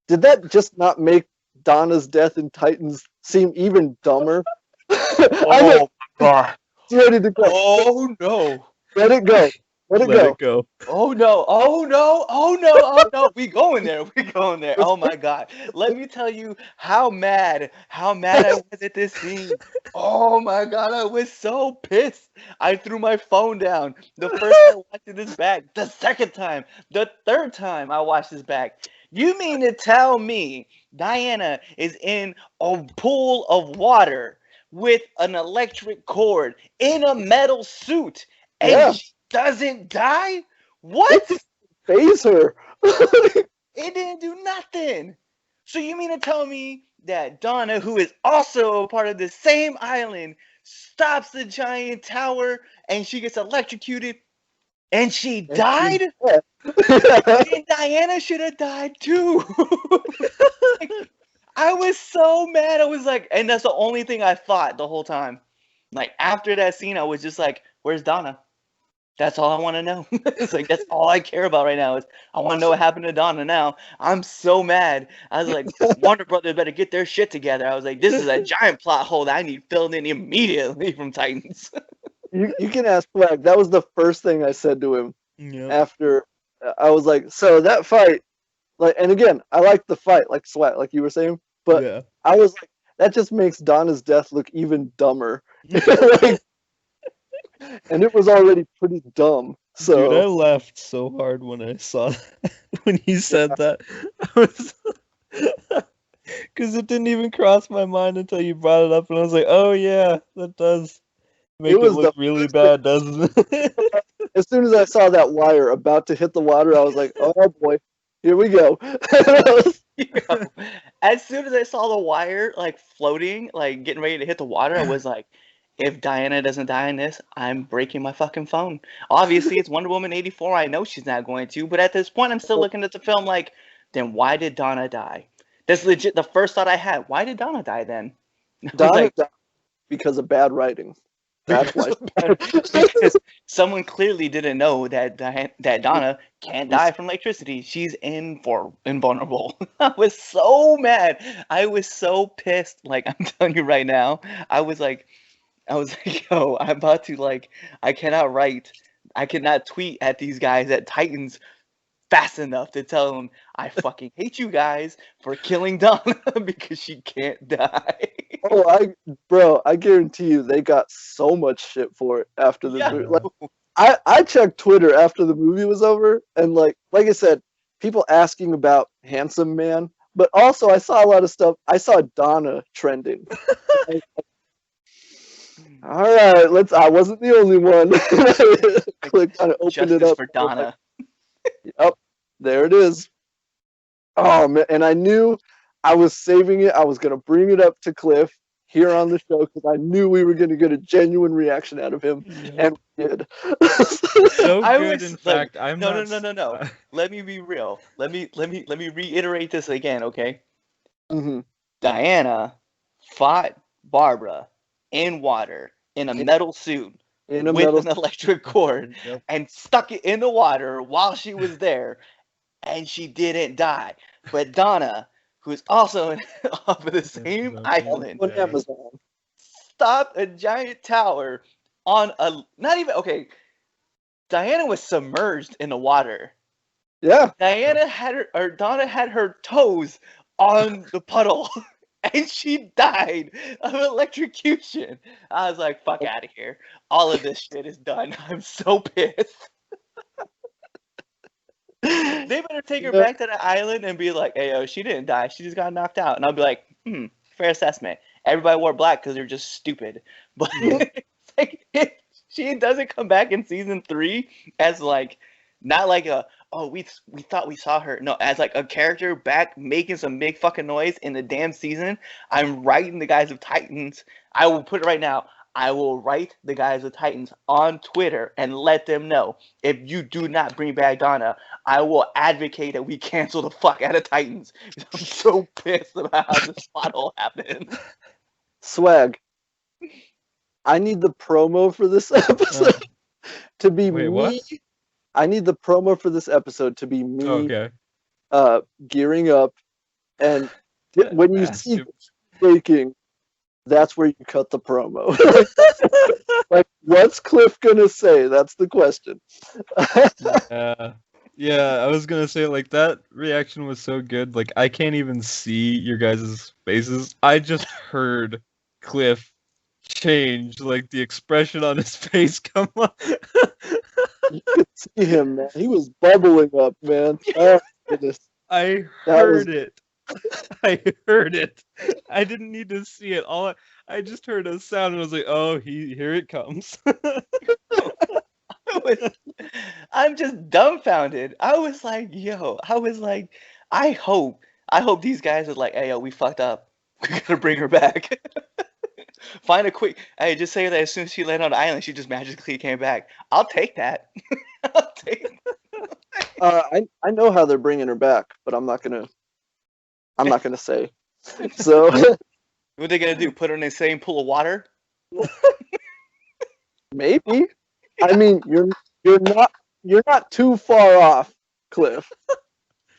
did that just not make Donna's death in Titans seem even dumber? Oh God! Ready to go. Oh no! Let it go. Let it go. Oh no! Oh no! Oh no! Oh no! We going there. We going there. Oh my God! Let me tell you how mad I was at this scene. Oh my God! I was so pissed. I threw my phone down. The first time I watched this back. The second time. The third time I watched this back. You mean to tell me Diana is in a pool of water with an electric cord in a metal suit and she doesn't die? What? Phase her. It didn't do nothing. So you mean to tell me that Donna, who is also a part of the same island, stops the giant tower and she gets electrocuted and she died? And Diana should have died too. I was so mad. I was like, and that's the only thing I thought the whole time. Like after that scene, I was just like, "Where's Donna?" That's all I want to know. It's like that's all I care about right now is I want to know what happened to Donna now. I'm so mad. I was like, Warner Brothers better get their shit together. I was like, this is a giant plot hole that I need filled in immediately from Titans. You can ask Swag. That was the first thing I said to him after I was like, so that fight, like, and again, I like the fight, like Swag, like you were saying, but I was like, that just makes Donna's death look even dumber. Like, and it was already pretty dumb. So dude, I laughed so hard when I saw that, when he said that. Because it didn't even cross my mind until you brought it up, and I was like, "Oh yeah, that does make it look really bad, doesn't it?" As soon as I saw that wire about to hit the water, I was like, "Oh boy, here we go." As soon as I saw the wire like floating, like getting ready to hit the water, I was like, if Diana doesn't die in this, I'm breaking my fucking phone. Obviously, it's Wonder Woman 84. I know she's not going to, but at this point, I'm still looking at the film like, then why did Donna die? That's legit the first thought I had. Why did Donna die then? Donna died because of bad writing. That's why. Because someone clearly didn't know that Donna can't die from electricity. She's invulnerable. I was so mad. I was so pissed. Like I'm telling you right now, I was like, yo, I'm about to like, I cannot tweet at these guys at Titans fast enough to tell them I fucking hate you guys for killing Donna because she can't die. Oh, I guarantee you they got so much shit for it after the movie. Like, I checked Twitter after the movie was over, and like I said, people asking about Handsome Man, but also I saw a lot of stuff. I saw Donna trending. All right, I wasn't the only one. Click on it, open it up for Donna. Yep, there it is. Oh man, and I knew I was saving it. I was gonna bring it up to Cliff here on the show because I knew we were gonna get a genuine reaction out of him, and we did. So good, in fact. I'm no. Let me be real. Let me reiterate this again, okay? Mm-hmm. Diana fought Barbara in water in a metal suit with an electric cord and stuck it in the water while she was there, and she didn't die. But Donna, who's also off of the same island, stopped a giant tower on a Diana was submerged in the water. Yeah. Donna had her toes on the puddle. And she died of electrocution. I was like, fuck out of here. All of this shit is done. I'm so pissed. They better take her back to the island and be like, hey, yo, she didn't die. She just got knocked out. And I'll be like, fair assessment. Everybody wore black because they're just stupid. But like, if she doesn't come back in season 3 as like, not like we thought we saw her. No, as like a character back making some big fucking noise in the damn season. I'm writing the guys of Titans. I will put it right now. I will write the guys of Titans on Twitter and let them know if you do not bring back Donna, I will advocate that we cancel the fuck out of Titans. I'm so pissed about how this plot hole happened. Swag. I need the promo for this episode to be me. What? I need the promo for this episode to be me gearing up, and when you see breaking, that's where you cut the promo. Like, what's Cliff gonna say? That's the question. Yeah, I was gonna say, like, that reaction was so good. Like, I can't even see your guys' faces. I just heard Cliff change, like the expression on his face come up. You could see him, man. He was bubbling up, man. Oh, goodness. I heard it. I heard it. I didn't need to see it. I just heard a sound and I was like, "Oh, here it comes." I'm just dumbfounded. I was like, "Yo," I hope these guys are like, "Hey, yo, we fucked up. We gotta bring her back." Find a quick. Hey, just say that as soon as she landed on the island, she just magically came back. I'll take that. I'll take. I know how they're bringing her back, but I'm not gonna say. So what are they gonna do? Put her in the same pool of water? maybe. I mean, you're not too far off, Cliff.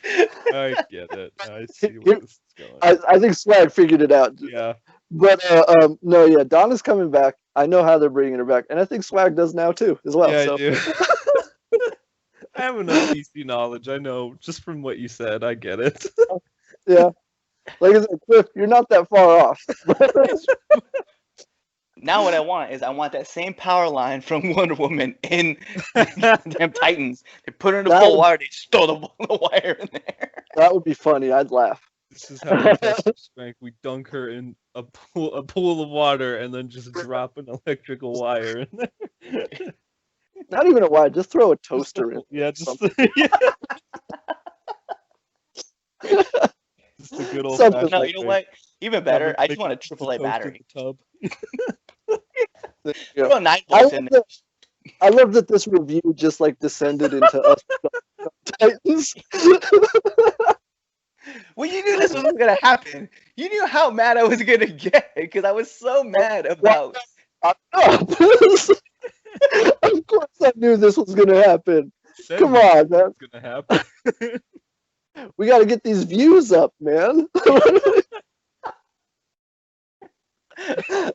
I get it. I see where this is going. I think Swag figured it out. Yeah. But no, yeah, Donna's coming back. I know how they're bringing her back, and I think Swag does now too, as well. Yeah, so. I do. I have enough DC knowledge. I know just from what you said. I get it. Yeah, like I said, Cliff, you're not that far off. Now what I want that same power line from Wonder Woman in damn Titans. They put her in the full water. They just throw the wire in there. That would be funny. I'd laugh. This is how we test her strength. We dunk her in a pool of water and then just drop an electrical wire in there. Not even a wire. Just throw a toaster in. Yeah, just yeah. Just a good old fashioned. No, you know what? Even better. I just want a AAA battery. Tub. Throw a 9 volts in there. I love that this review just like descended into us Titans. Well, you knew this was gonna happen. You knew how mad I was gonna get because I was so mad about. Of course, I knew this was gonna happen. Come on, man. It's gonna happen. We got to get these views up, man.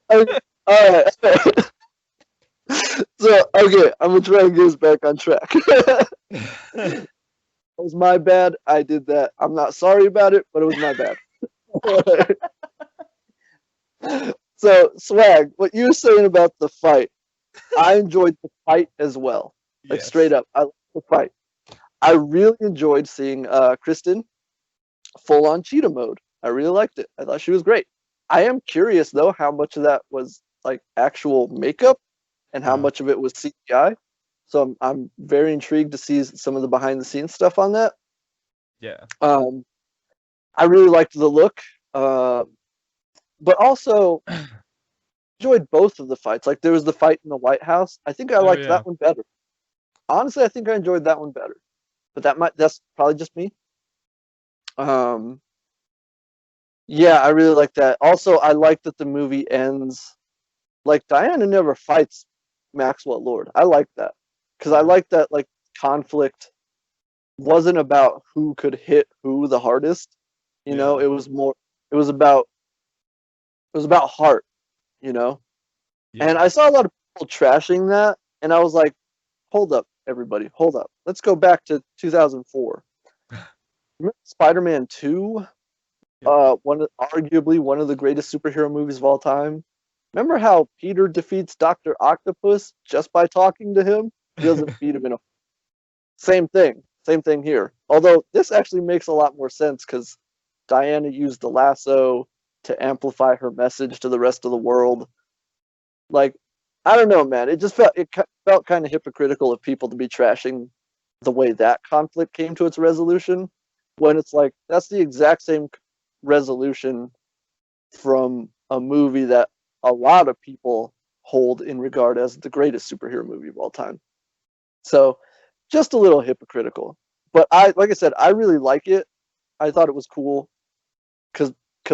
All right. So, okay, I'm gonna try and get us back on track. It was my bad. I did that. I'm not sorry about it, but it was my bad. So, Swag, what you were saying about the fight, I enjoyed the fight as well. Like, straight up, I liked the fight. I really enjoyed seeing Kristen full-on cheetah mode. I really liked it. I thought she was great. I am curious, though, how much of that was, like, actual makeup and how much of it was CGI. So I'm very intrigued to see some of the behind-the-scenes stuff on that. Yeah. I really liked the look, but also enjoyed both of the fights. Like, there was the fight in the White House. I think I liked that one better. Honestly, I think I enjoyed that one better. But that's probably just me. Yeah, I really like that. Also, I like that the movie ends like Diana never fights Maxwell Lord. I like that. Because I like that like conflict wasn't about who could hit who the hardest. You know, it was about heart, you know? Yeah. And I saw a lot of people trashing that, and I was like, hold up, everybody, hold up. Let's go back to 2004. Remember Spider-Man 2? Arguably one of the greatest superhero movies of all time. Remember how Peter defeats Dr. Octopus just by talking to him? He doesn't beat him in a... Same thing here. Although this actually makes a lot more sense because Diana used the lasso to amplify her message to the rest of the world. Like, I don't know, man. It felt kind of hypocritical of people to be trashing the way that conflict came to its resolution, when it's like that's the exact same resolution from a movie that a lot of people hold in regard as the greatest superhero movie of all time. So, just a little hypocritical. But like I said, I really like it. I thought it was cool because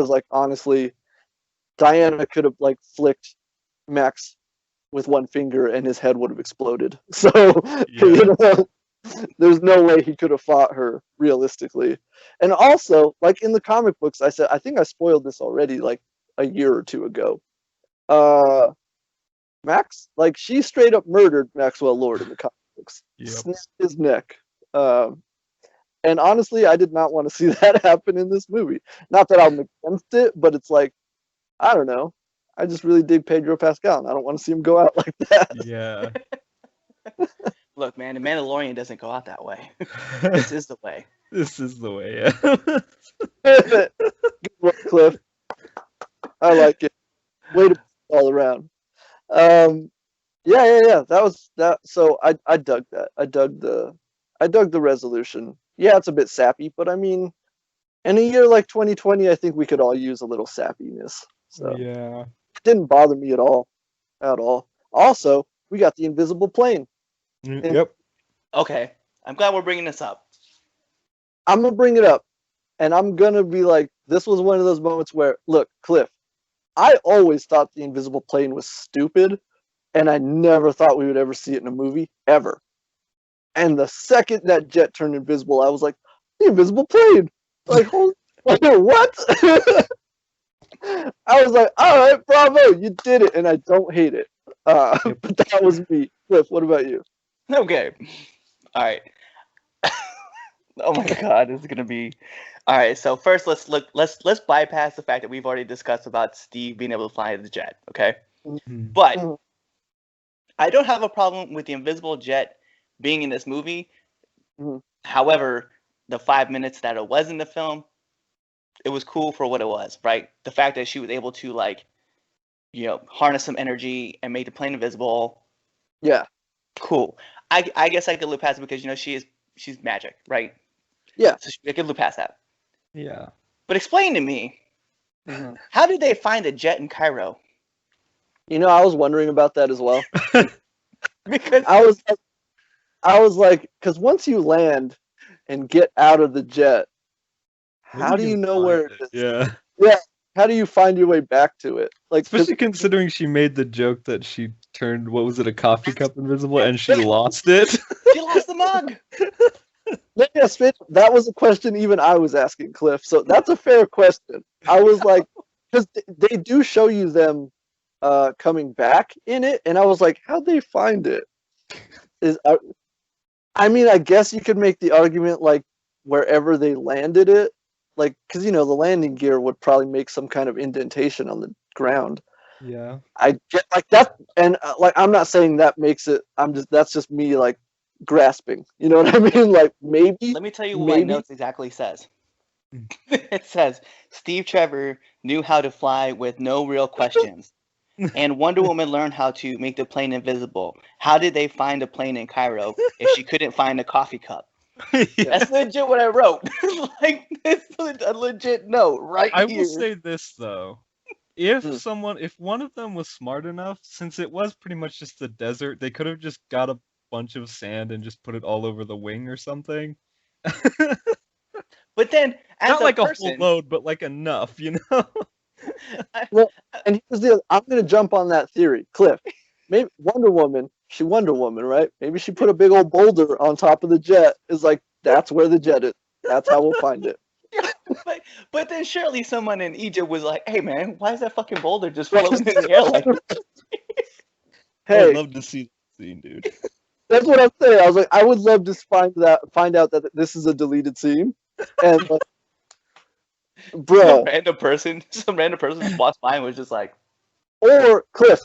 like honestly, Diana could have like flicked Max with one finger and his head would have exploded. So you know, there's no way he could have fought her realistically. And also, like in the comic books, I think I spoiled this already like a year or two ago. Max, like she straight up murdered Maxwell Lord in the comic books. Snapped his neck. And honestly, I did not want to see that happen in this movie. Not that I'm against it, but it's like, I don't know. I just really dig Pedro Pascal, and I don't want to see him go out like that. Yeah. Look, man, the Mandalorian doesn't go out that way. This is the way. This is the way, yeah. Good work, Cliff. I like it. Way to all around. Yeah. That was that. So I dug that. I dug the resolution. Yeah, it's a bit sappy, but I mean, in a year like 2020, I think we could all use a little sappiness. So yeah, it didn't bother me at all. Also, we got the invisible plane. Yep. Okay, I'm glad we're bringing this up. I'm gonna bring it up And I'm gonna be like, this was one of those moments where, look, Cliff, I always thought the invisible plane was stupid, and I never thought we would ever see it in a movie, ever. And the second that jet turned invisible, I was like, the invisible plane! Like, what? I was like, all right, bravo, you did it, and I don't hate it. But that was me. Cliff, what about you? Okay. All right. Oh my God, this is gonna be. All right. So first, let's bypass the fact that we've already discussed about Steve being able to fly the jet. Okay. Mm-hmm. But I don't have a problem with the invisible jet being in this movie. Mm-hmm. However, the 5 minutes that it was in the film, it was cool for what it was, right? The fact that she was able to, like, harness some energy and make the plane invisible. Yeah. Cool. I guess I could look past it because she's magic, right? Yeah. So I could look past that. Yeah. But explain to me, how did they find a jet in Cairo? I was wondering about that as well. Because I was like, because once you land and get out of the jet, how do you know where it is? Yeah. Yeah. How do you find your way back to it? Like, especially considering she made the joke that she turned, what was it, a coffee cup invisible, and she lost it. She lost the mug. Yes, that was a question even I was asking, Cliff. So that's a fair question. I was like, because they do show you them coming back in it, and I was like, how'd they find it? I mean, I guess you could make the argument like wherever they landed it, like because the landing gear would probably make some kind of indentation on the ground. Yeah, I get like that, and like I'm not saying that makes it. That's just me like grasping. You know what I mean? Like maybe. Let me tell you what my notes exactly says. It says Steve Trevor knew how to fly with no real questions. And Wonder Woman learned how to make the plane invisible. How did they find a plane in Cairo if she couldn't find a coffee cup? Yeah. That's legit what I wrote. Like, it's a legit note right here. I will say this though. If one of them was smart enough, since it was pretty much just a desert, they could have just got a bunch of sand and just put it all over the wing or something. But then, as not like a full load, but like enough, Well, and here's the other, I'm going to jump on that theory, Cliff. Maybe Wonder Woman, right? Maybe she put a big old boulder on top of the jet. Is like, that's where the jet is. That's how we'll find it. Yeah, but then surely someone in Egypt was like, hey man, why is that fucking boulder just floating in the air like this? Hey, I'd love to see the scene, dude. That's what I'm saying. I was like, I would love to find out that this is a deleted scene. And bro, some random person walks by and was just like, or Cliff,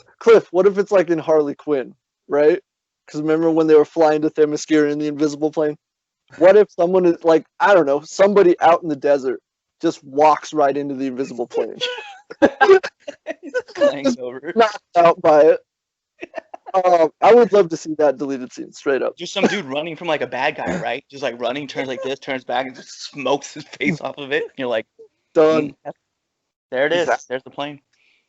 what if it's like in Harley Quinn, right? Because remember when they were flying to Themyscira in the invisible plane? What if someone is like, I don't know, somebody out in the desert just walks right into the invisible plane? He's flying over. Knocked out by it. I would love to see that deleted scene, straight up. Just some dude running from like a bad guy, right? Just like running, turns like this, turns back, and just smokes his face off of it. And you're like, done. There it is. Exactly. There's the plane.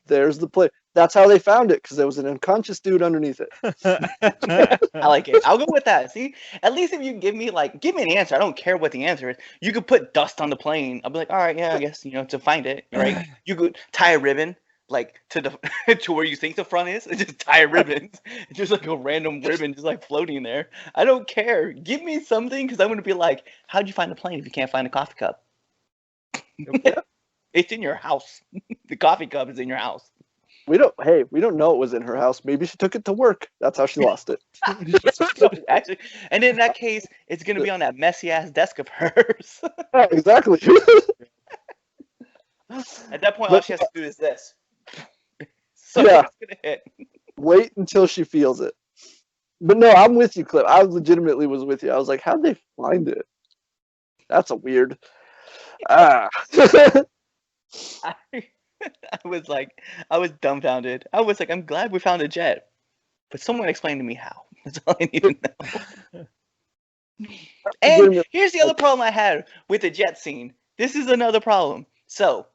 There's the plane. That's how they found it, because there was an unconscious dude underneath it. I like it. I'll go with that. See, at least if you give me an answer, I don't care what the answer is. You could put dust on the plane. I'll be like, all right, yeah, I guess to find it, right? You could tie a ribbon like to where you think the front is, and just tie a ribbon, just like a random ribbon, just like floating there. I don't care. Give me something, because I'm gonna be like, how'd you find the plane if you can't find a coffee cup? It's in your house. The coffee cup is in your house. We don't know it was in her house. Maybe she took it to work. That's how she lost it. Actually, and in that case, it's gonna be on that messy ass desk of hers. Yeah, exactly. At that point, all she has to do is this. So yeah. It's gonna hit. Wait until she feels it. But no, I'm with you, Cliff. I legitimately was with you. I was like, how'd they find it? That's a weird. I was dumbfounded. I was like, I'm glad we found a jet, but someone explain to me how. That's all I need to know. And here's the other problem I had with the jet scene. This is another problem. So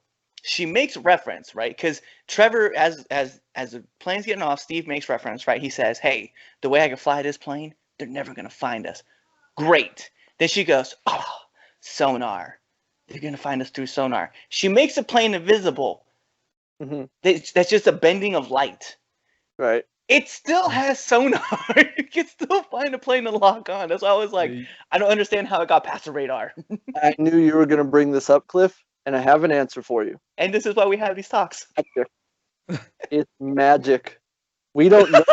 she makes reference, right? Because Trevor, as the plane's getting off, Steve makes reference, right? He says, hey, the way I can fly this plane, they're never gonna find us. Great. Then she goes, oh, sonar. they're gonna find us through sonar. She makes a plane invisible. Mm-hmm. That's just a bending of light. Right. It still has sonar. You can still find a plane to lock on. That's why I was like, I don't understand how it got past the radar. I knew you were going to bring this up, Cliff, and I have an answer for you. And this is why we have these talks. It's magic. We don't know.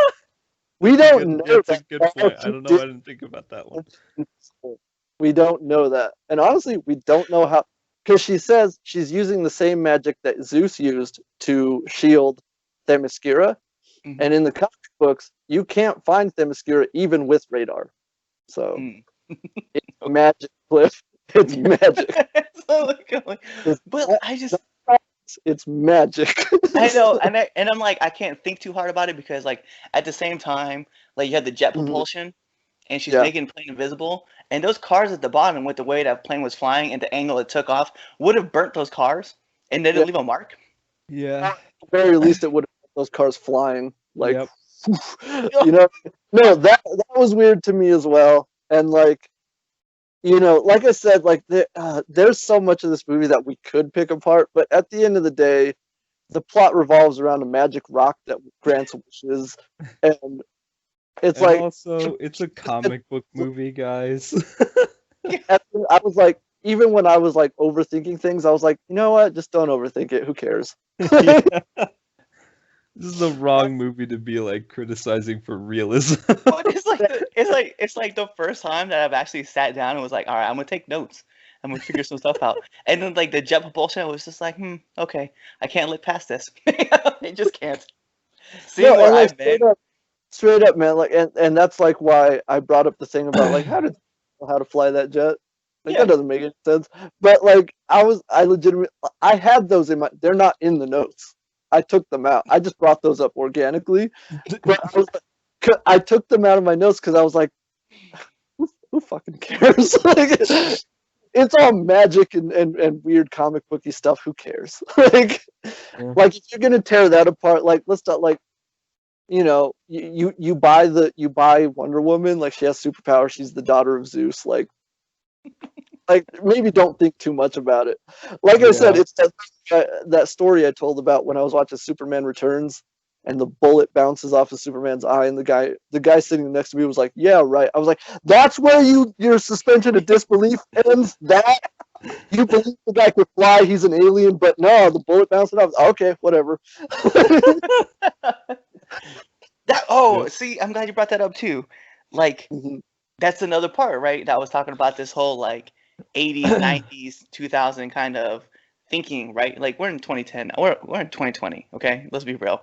We don't know. That's a good point. I don't know. I didn't think about that one. We don't know that. And honestly, we don't know how. Because she says she's using the same magic that Zeus used to shield Themyscira. Mm-hmm. And in the comic books, you can't find Themyscira even with radar. So it's magic, Cliff. It's magic. But I just... It's magic. I know, and I'm like, I can't think too hard about it because, like, at the same time, like, you had the jet propulsion, and she's making the plane invisible, and those cars at the bottom, with the way that plane was flying and the angle it took off, would have burnt those cars, and they didn't leave a mark. Yeah. At the very least, it would have put those cars flying. Like, you know, no, that was weird to me as well, and like. You know, like I said, like there's so much of this movie that we could pick apart, but at the end of the day, the plot revolves around a magic rock that grants wishes, and it's like also it's a comic book movie, guys. I was like, even when I was like overthinking things, I was like, you know what, just don't overthink it. Who cares? This is the wrong movie to be like criticizing for realism. It's like the first time that I've actually sat down and was like, all right, I'm gonna take notes. I'm gonna figure some stuff out. And then like the jet propulsion, I was just like, okay, I can't look past this. I just can't. See where I've been. Straight up, man. Like, and that's like why I brought up the thing about like how to fly that jet. Like that doesn't make any sense. But like I had those in my. They're not in the notes. I took them out. I just brought those up organically. But I took them out of my notes because I was like, who fucking cares? Like, it's all magic and weird comic booky stuff. Who cares? Like if you're gonna tear that apart, like let's not like, you know, you buy Wonder Woman, like she has superpowers. She's the daughter of Zeus. Like maybe don't think too much about it. Like I said, it's that story I told about when I was watching Superman Returns, and the bullet bounces off of Superman's eye, and the guy sitting next to me was like, "Yeah, right." I was like, "That's where your suspension of disbelief ends. That you believe the guy could fly, he's an alien, but no, the bullet bouncing off. Okay, whatever." See, I'm glad you brought that up too. Like, that's another part, right? That was talking about this whole like 80s, 90s, 2000 kind of thinking, right? Like we're in 2010, we're in 2020. Okay, let's be real.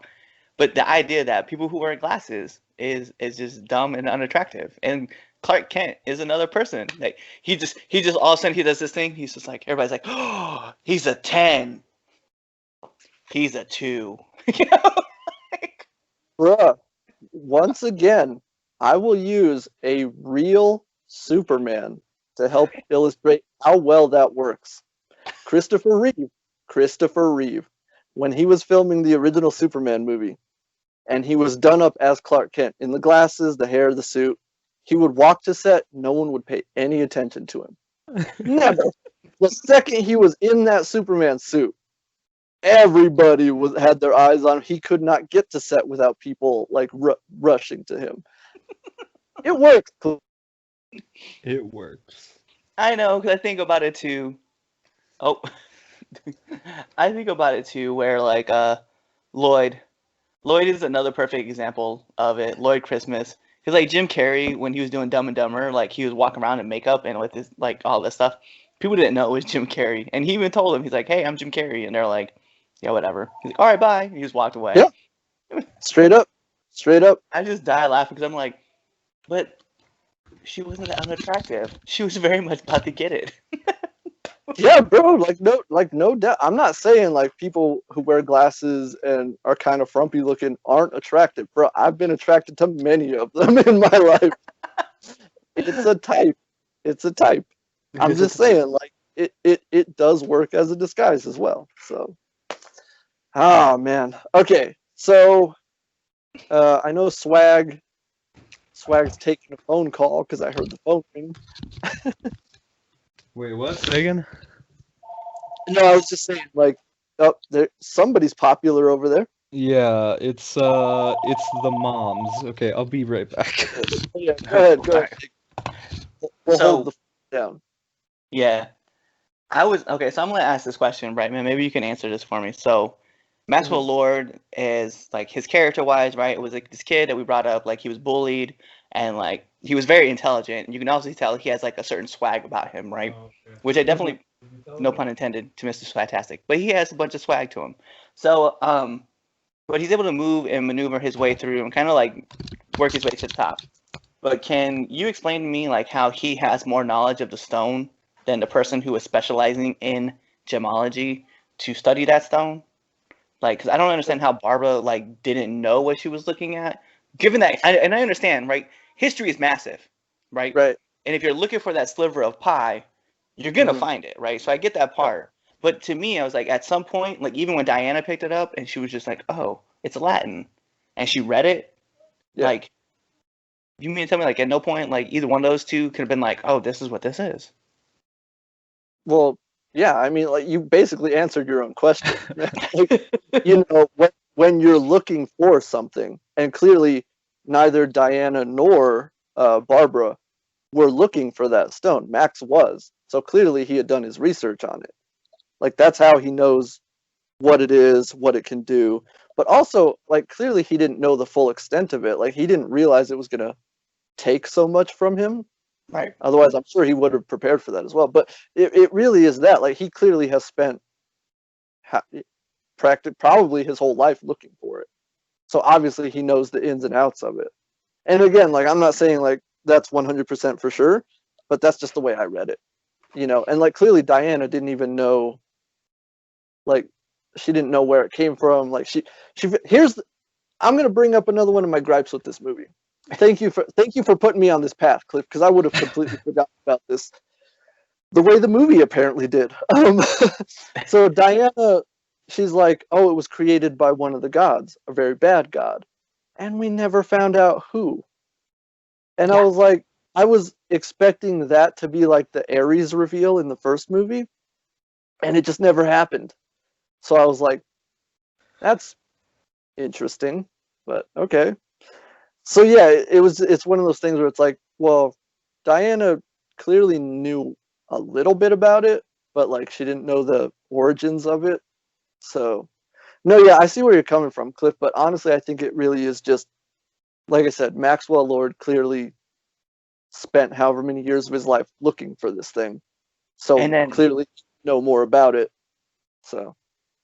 But the idea that people who wear glasses is just dumb and unattractive, and Clark Kent is another person. Like he just all of a sudden he does this thing. He's just like everybody's like, oh, he's a 10. He's a 2. You know? Bruh, once again, I will use a real Superman to help illustrate how well that works. Christopher Reeve, when he was filming the original Superman movie, and he was done up as Clark Kent in the glasses, the hair, the suit, he would walk to set, no one would pay any attention to him. Never. The second he was in that Superman suit, everybody had their eyes on him. He could not get to set without people like rushing to him. It works. It works. I know, because I think about it too. Oh, I think about it too, where like Lloyd is another perfect example of it. Lloyd Christmas, because like Jim Carrey, when he was doing Dumb and Dumber, like he was walking around in makeup and with his like all this stuff. People didn't know it was Jim Carrey, and he even told them, he's like, "Hey, I'm Jim Carrey," and they're like, "Yeah, whatever." He's like, "All right, bye." He just walked away. Yeah. Straight up. I just died laughing because I'm like, but she wasn't that unattractive. She was very much about to get it. Yeah, bro. No doubt. I'm not saying like people who wear glasses and are kind of frumpy looking aren't attractive, bro. I've been attracted to many of them in my life. It's a type. I'm just saying, like it does work as a disguise as well. So, oh man. Okay, so I know Swag's taking a phone call because I heard the phone ring. Wait, what? Say again? No, I was just saying, like, oh, somebody's popular over there. Yeah, it's the moms. Okay, I'll be right back. Yeah, go ahead. We'll hold the down. Yeah. Okay, so I'm gonna ask this question, right, man? Maybe you can answer this for me. So Maxwell Lord is like his character wise, right? It was like this kid that we brought up, like he was bullied and like he was very intelligent. You can also tell he has like a certain swag about him, right? Oh, okay. Which I definitely, no pun intended, to Mr. Swagtastic, but he has a bunch of swag to him. So, but he's able to move and maneuver his way through and kind of like work his way to the top. But can you explain to me like how he has more knowledge of the stone than the person who is specializing in gemology to study that stone? Like, because I don't understand how Barbara like didn't know what she was looking at. Given that, and I understand, right? History is massive, right? Right. And if you're looking for that sliver of pie, you're gonna find it, right? So I get that part. But to me, I was like, at some point, like even when Diana picked it up and she was just like, "Oh, it's Latin," and she read it, like, you mean to tell me like at no point like either one of those two could have been like, "Oh, this is what this is"? Well, yeah, I mean, like you basically answered your own question. Like, you know, when you're looking for something, and clearly neither Diana nor Barbara were looking for that stone. Max was, so clearly he had done his research on it. Like that's how he knows what it is, what it can do. But also, like clearly he didn't know the full extent of it. Like he didn't realize it was gonna take so much from him. Right. Otherwise, I'm sure he would have prepared for that as well. But it really is that. Like, he clearly has spent probably his whole life looking for it. So obviously, he knows the ins and outs of it. And again, like, I'm not saying, like, that's 100% for sure, but that's just the way I read it. You know, and, like, clearly Diana didn't even know, like, she didn't know where it came from. Like, I'm going to bring up another one of my gripes with this movie. Thank you for putting me on this path, Cliff, because I would have completely forgotten about this. The way the movie apparently did. So Diana, she's like, "Oh, it was created by one of the gods, a very bad god," and we never found out who. And I was like, I was expecting that to be like the Ares reveal in the first movie, and it just never happened. So I was like, that's interesting, but okay. So yeah, it's one of those things where it's like, well, Diana clearly knew a little bit about it, but like she didn't know the origins of it. So no, yeah, I see where you're coming from, Cliff, but honestly I think it really is just like I said, Maxwell Lord clearly spent however many years of his life looking for this thing. So and then clearly know more about it. So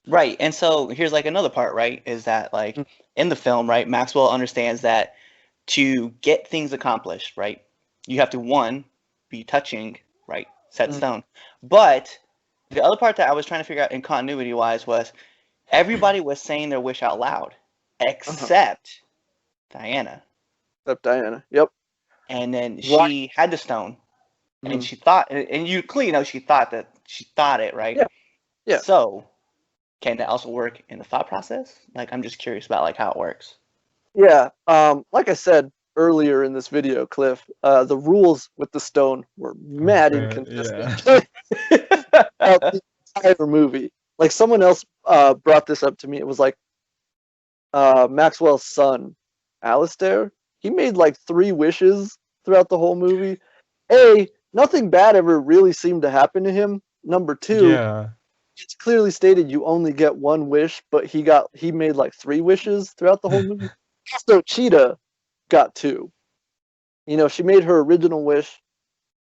right. And so here's like another part, right? Is that like in the film, right, Maxwell understands that to get things accomplished, right, you have to one, be touching, right, set stone. But the other part that I was trying to figure out in continuity wise was everybody was saying their wish out loud except Diana. Except Diana, yep. And then she had the stone, and she thought, and you clearly know she thought it, right? Yeah. Yeah. So can that also work in the thought process? Like, I'm just curious about like how it works. Yeah, like I said earlier in this video, Cliff, the rules with the stone were mad inconsistent throughout the entire movie. Like someone else brought this up to me. It was like Maxwell's son, Alistair. He made like 3 wishes throughout the whole movie. Nothing bad ever really seemed to happen to him. Number 2, it's clearly stated you only get 1 wish, but he made like 3 wishes throughout the whole movie. Also, Cheetah got 2. You know, she made her original wish,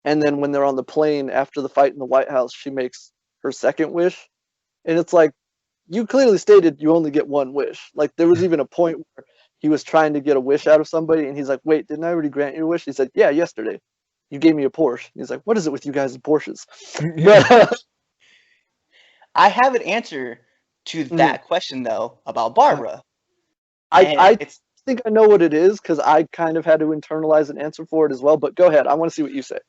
and then when they're on the plane after the fight in the White House, she makes her second wish. And it's like, you clearly stated you only get 1 wish. Like, there was even a point where he was trying to get a wish out of somebody, and he's like, wait, didn't I already grant you a wish? He said, yeah, yesterday. You gave me a Porsche. He's like, what is it with you guys and Porsches? I have an answer to that question, though, about Barbara. I think I know what it is because I kind of had to internalize an answer for it as well. But go ahead. I want to see what you say.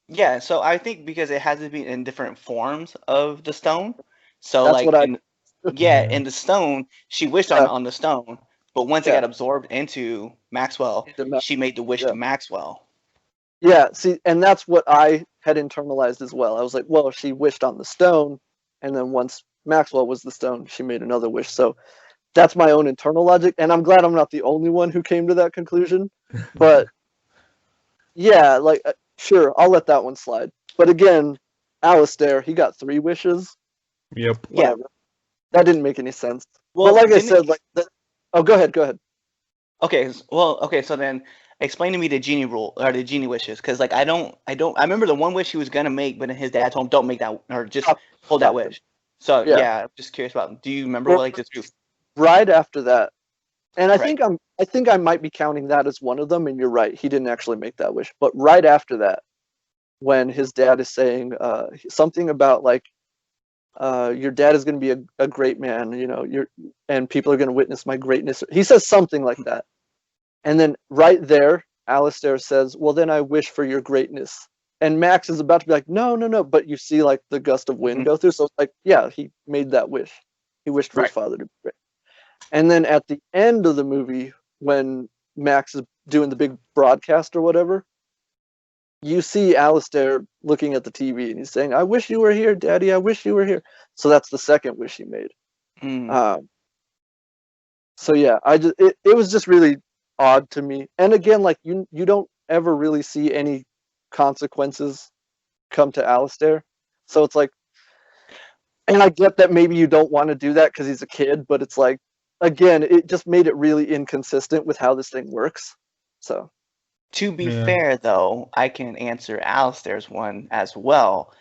Yeah, so I think because it has to be in different forms of the stone. So that's like, in the stone, she wished on the stone, but once it got absorbed into Maxwell, she made the wish to Maxwell. Yeah, see, and that's what I had internalized as well. I was like, well, she wished on the stone, and then once Maxwell was the stone, she made another wish. So that's my own internal logic, and I'm glad I'm not the only one who came to that conclusion. But yeah, like sure, I'll let that one slide. But again, Alistair, he got 3 wishes. Yep. Whatever. Yeah. That didn't make any sense. Well, but like I said, oh, go ahead. Okay, so then explain to me the genie rule or the genie wishes, because like I remember the one wish he was gonna make, but then his dad told him don't make that or just hold that wish. So yeah, I'm just curious about. Do you remember what like the truth? Right after that, and I think I might be counting that as one of them, and you're right, he didn't actually make that wish. But right after that, when his dad is saying something about like your dad is going to be a great man, you know, and people are going to witness my greatness. He says something like that. And then right there, Alistair says, well, then I wish for your greatness. And Max is about to be like, no. But you see like the gust of wind go through. So it's like, yeah, he made that wish. He wished for his father to be great. And then at the end of the movie, when Max is doing the big broadcast or whatever, you see Alistair looking at the TV and he's saying, I wish you were here, Daddy. I wish you were here. So that's the second wish he made. So yeah, it was just really odd to me. And again, like you don't ever really see any consequences come to Alistair. So it's like, and I get that maybe you don't want to do that because he's a kid, but it's like, again, it just made it really inconsistent with how this thing works. So. To be fair, though, I can answer Alistair's one as well.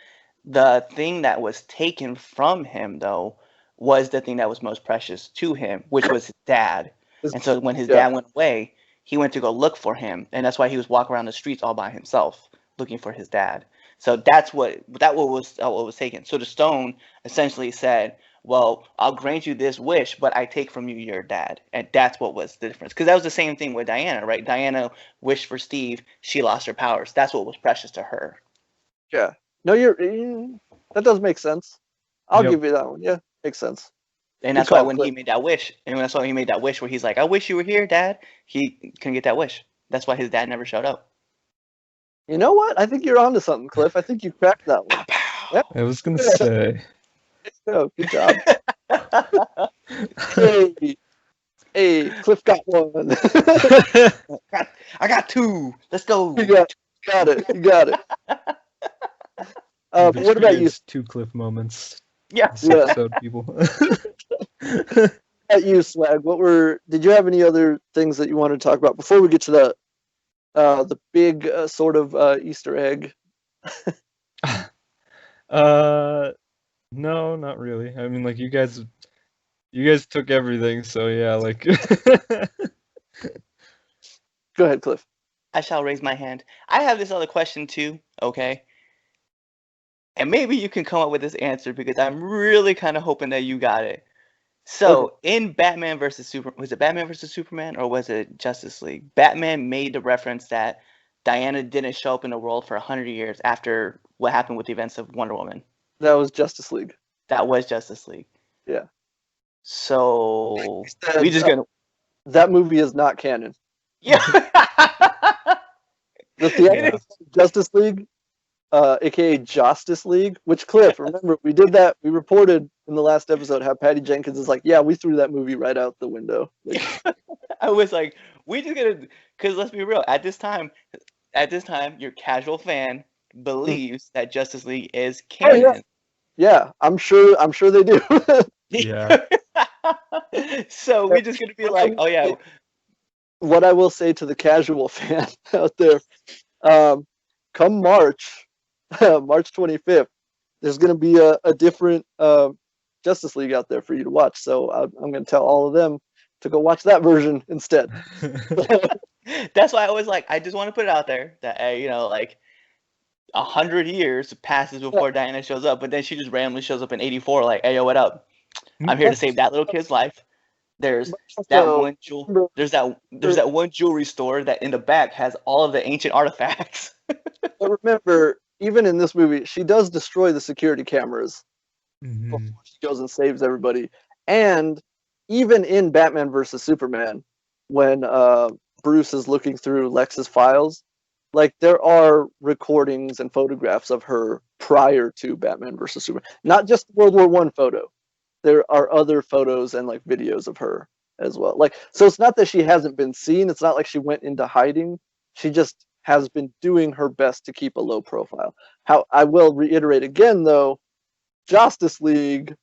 The thing that was taken from him, though, was the thing that was most precious to him, which was his dad. And so when his dad went away, he went to go look for him. And that's why he was walking around the streets all by himself, looking for his dad. So that's what was taken. So the stone essentially said, well, I'll grant you this wish, but I take from you your dad. And that's what was the difference. Because that was the same thing with Diana, right? Diana wished for Steve. She lost her powers. That's what was precious to her. Yeah. No, that does make sense. I'll give you that one. Yeah, makes sense. And that's why when he made that wish, where he's like, I wish you were here, Dad, he couldn't get that wish. That's why his dad never showed up. You know what? I think you're onto something, Cliff. I think you cracked that one. Yep. I was going to say. Oh, good job. Hey, Cliff got one. I got 2. Let's go. You got it. What about you? 2 Cliff moments. Yeah. Episode, people. At you, Swag. Did you have any other things that you wanted to talk about before we get to the big sort of Easter egg? No, not really. I mean, like you guys took everything, so yeah, like. Go ahead, Cliff. I shall raise my hand. I have this other question too. Okay. And maybe you can come up with this answer because I'm really kind of hoping that you got it. So in Batman versus Superman, was it Batman versus Superman or was it Justice League? Batman made the reference that Diana didn't show up in the world for 100 years after what happened with the events of Wonder Woman. That was Justice League. That was Justice League. Yeah. So we just gonna. That movie is not canon. Yeah. The theatrical Justice League, aka Justice League, which Cliff, remember we did that. We reported in the last episode how Patty Jenkins is like, yeah, we threw that movie right out the window. Like, I was like, we just gonna, because let's be real. At this time, your casual fan believes that Justice League is canon. Oh, yeah, I'm sure they do. Yeah. So we're just gonna be like, oh yeah. What I will say to the casual fan out there, come March 25th, there's gonna be a different Justice League out there for you to watch. So I'm gonna tell all of them to go watch that version instead. That's why I was like, I just want to put it out there that like 100 years passes before Diana shows up, but then she just randomly shows up in 84, like, hey, yo, what up? I'm here to save that little kid's life. There's that one there's that one jewelry store that in the back has all of the ancient artifacts. But remember, even in this movie, she does destroy the security cameras before she goes and saves everybody. And even in Batman versus Superman, when Bruce is looking through Lex's files, like there are recordings and photographs of her prior to Batman versus Superman. Not just World War I photo. There are other photos and like videos of her as well. Like, so it's not that she hasn't been seen. It's not like she went into hiding. She just has been doing her best to keep a low profile. How I will reiterate again though, Justice League,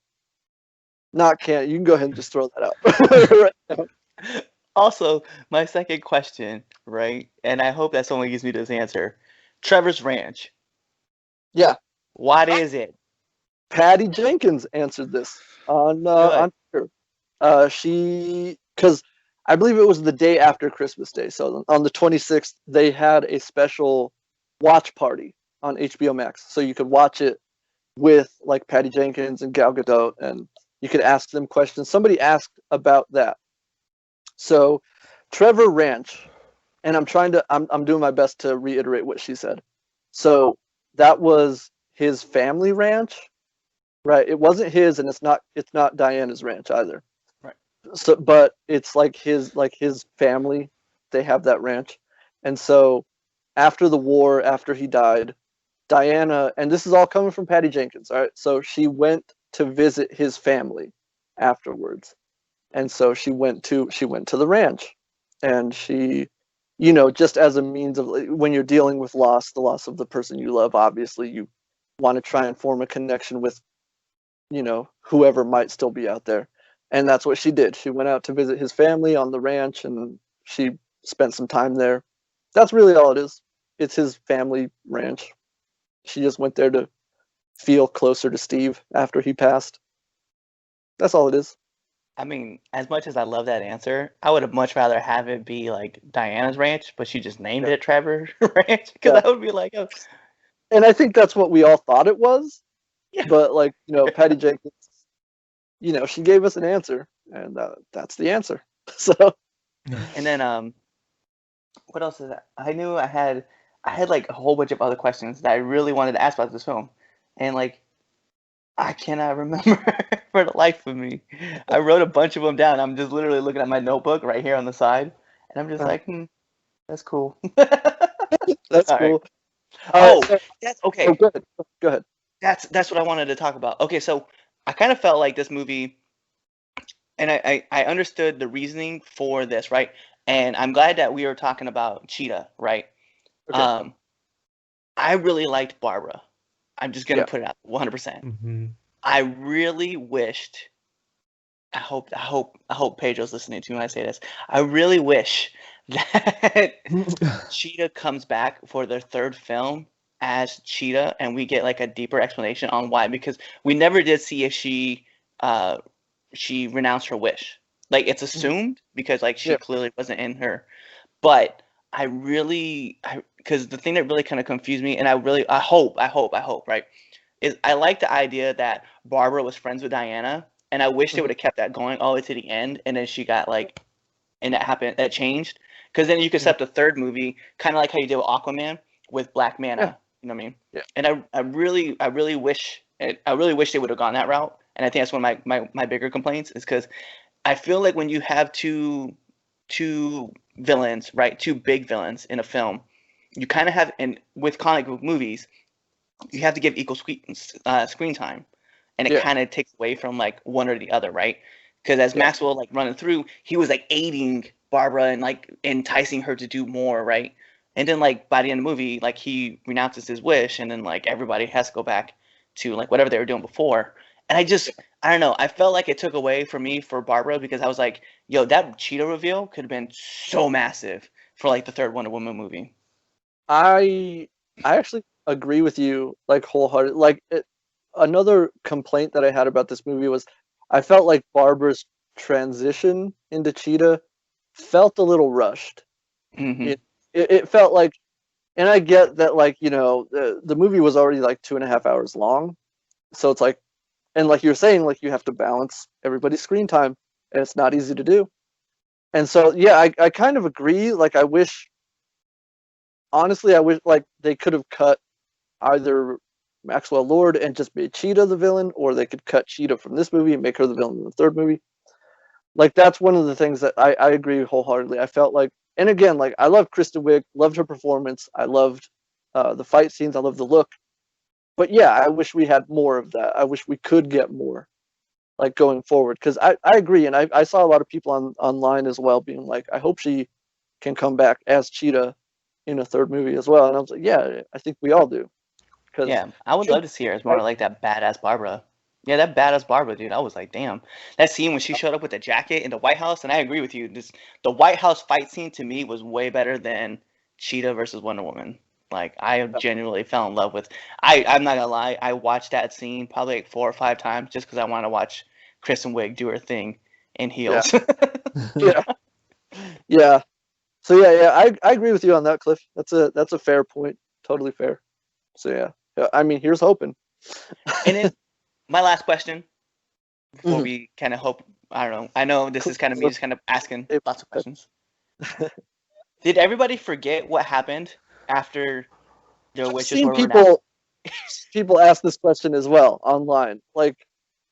not can't. You can go ahead and just throw that out right now. Also, my second question, right? And I hope that someone gives me this answer. Trevor's Ranch. Yeah. What is it? Patty Jenkins answered this on Twitter. Because I believe it was the day after Christmas Day. So on the 26th, they had a special watch party on HBO Max. So you could watch it with like Patty Jenkins and Gal Gadot, and you could ask them questions. Somebody asked about that. So Trevor Ranch, and I'm doing my best to reiterate what she said. So that was his family ranch, right? It wasn't his, and it's not Diana's ranch either. Right. So, but it's like his family, they have that ranch. And so after the war, after he died, Diana, and this is all coming from Patty Jenkins, all right? So she went to visit his family afterwards. And so she went to the ranch, and she, just as a means of, when you're dealing with the loss of the person you love, obviously you want to try and form a connection with, whoever might still be out there. And that's what she did. She went out to visit his family on the ranch, and she spent some time there. That's really all it is. It's his family ranch. She just went there to feel closer to Steve after he passed. That's all it is. I mean, as much as I love that answer, I would have much rather have it be like Diana's ranch, but she just named it Trevor Ranch, because I would be like, oh. And I think that's what we all thought it was. Yeah. But like, Patty Jenkins, she gave us an answer, and that's the answer. So. And then what else is that? I knew I had like a whole bunch of other questions that I really wanted to ask about this film, and like I cannot remember for the life of me. I wrote a bunch of them down. I'm just literally looking at my notebook right here on the side, and I'm just like, that's cool. That's cool. That's okay. Oh, go ahead. That's what I wanted to talk about. Okay, so I kind of felt like this movie, and I understood the reasoning for this, right? And I'm glad that we were talking about Cheetah, right? Okay. I really liked Barbara. I'm just gonna put it out 100%. Mm-hmm. I really wished. I hope Pedro's listening to me when I say this. I really wish that Cheetah comes back for their third film as Cheetah, and we get like a deeper explanation on why. Because we never did see if she renounced her wish. Like it's assumed because like she clearly wasn't in her, but because the thing that really kind of confused me, and I hope, right, is I like the idea that Barbara was friends with Diana, and I wish they would have kept that going all the way to the end, and then she got like, and that changed, because then you could set up the third movie, kind of like how you did with Aquaman with Black Manta, you know what I mean? Yeah. And I really wish they would have gone that route, and I think that's one of my bigger complaints is because I feel like when you have two villains, right? Two big villains in a film, you kind of have, and with comic book movies, you have to give equal screen time, and it kind of takes away from like one or the other, right? Because as Maxwell like running through, he was like aiding Barbara and like enticing her to do more, right? And then like by the end of the movie, like he renounces his wish, and then like everybody has to go back to like whatever they were doing before. And I don't know. I felt like it took away from me for Barbara, because I was like, yo, that Cheetah reveal could have been so massive for like the third Wonder Woman movie. I actually agree with you like wholeheartedly. Like another complaint that I had about this movie was I felt like Barbara's transition into Cheetah felt a little rushed. Mm-hmm. It felt like, and I get that like, the movie was already like 2.5 hours long. So it's like, and like you're saying, like you have to balance everybody's screen time, and it's not easy to do. And so, yeah, I kind of agree. Like honestly, I wish like they could have cut either Maxwell Lord and just made Cheetah the villain, or they could cut Cheetah from this movie and make her the villain in the third movie. Like that's one of the things that I agree wholeheartedly. I felt like, and again, like I loved Kristen Wiig, loved her performance. I loved the fight scenes. I loved the look. but yeah, I wish we had more of that. I wish we could get more, like, going forward. Because I agree, and I saw a lot of people online as well being like, I hope she can come back as Cheetah in a third movie as well. And I was like, yeah, I think we all do. Yeah, I would love to see her as more like that badass Barbara. Yeah, that badass Barbara, dude. I was like, damn. That scene when she showed up with the jacket in the White House, and I agree with you. The White House fight scene to me was way better than Cheetah versus Wonder Woman. Like, I genuinely fell in love with. I'm not gonna lie. I watched that scene probably like 4 or 5 times just because I want to watch Kristen Wiig do her thing in heels. Yeah. Yeah. So yeah, I agree with you on that, Cliff. That's a fair point. Totally fair. So yeah, I mean, here's hoping. And then my last question before we kind of hope. I don't know. I know this is kind of me just kind of asking lots of questions. Did everybody forget what happened after their wishes were renounced? People ask this question as well online, like,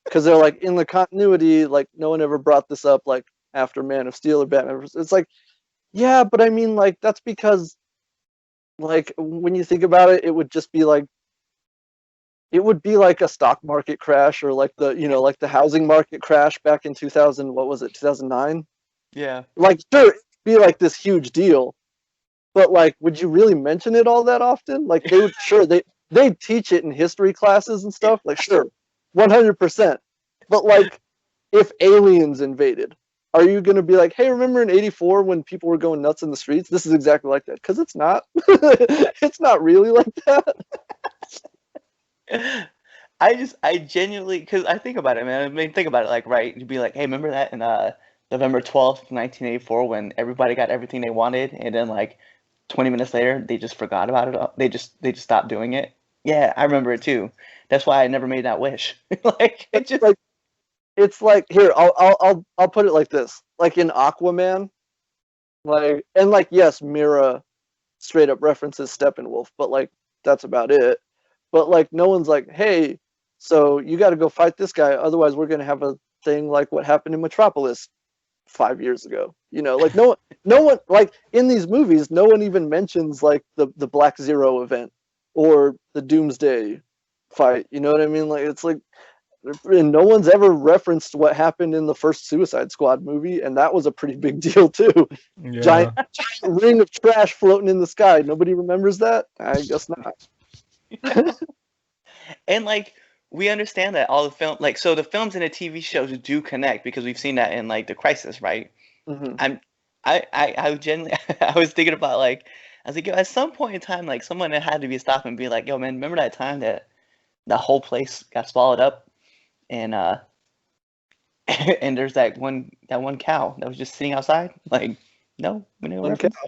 because they're like, in the continuity, like, no one ever brought this up, like, after Man of Steel or Batman. It's like, yeah, but I mean, like, that's because, like, when you think about it, it would just be like, it would be like a stock market crash, or like like the housing market crash back in 2000, what was it, 2009? Yeah. Like, sure, it'd be like this huge deal, but like, would you really mention it all that often? Like, they would, sure, they'd teach it in history classes and stuff, like, sure, 100%. But like, if aliens invaded, are you going to be like, hey, remember in 84 when people were going nuts in the streets? This is exactly like that. Because it's not. It's not really like that. I genuinely, because I think about it, man. I mean, think about it, like, right? You'd be like, hey, remember that in November 12th, 1984, when everybody got everything they wanted, and then like 20 minutes later, they just forgot about it. They just stopped doing it. Yeah, I remember it too. That's why I never made that wish. Like, it just like, it's like, here, I'll put it like this. Like in Aquaman, like, and like, yes, Mira straight up references Steppenwolf, but like, that's about it. But like, no one's like, hey, so you got to go fight this guy, otherwise we're gonna have a thing like what happened in Metropolis 5 years ago. Like, no one, like, in these movies, no one even mentions like the Black Zero event or the Doomsday fight. You know what I mean? Like, it's like, and no one's ever referenced what happened in the first Suicide Squad movie, and that was a pretty big deal too. Yeah. Giant ring of trash floating in the sky. Nobody remembers that? I guess not. And like, we understand that all the film, like, so the films and the TV shows do connect because we've seen that in like The Crisis, right? I genuinely, I was thinking about, like, I was like, yo, at some point in time, like, someone had to be stopped and be like, yo, man, remember that time that the whole place got swallowed up, and and there's that one cow that was just sitting outside? Like, no, we never referenced.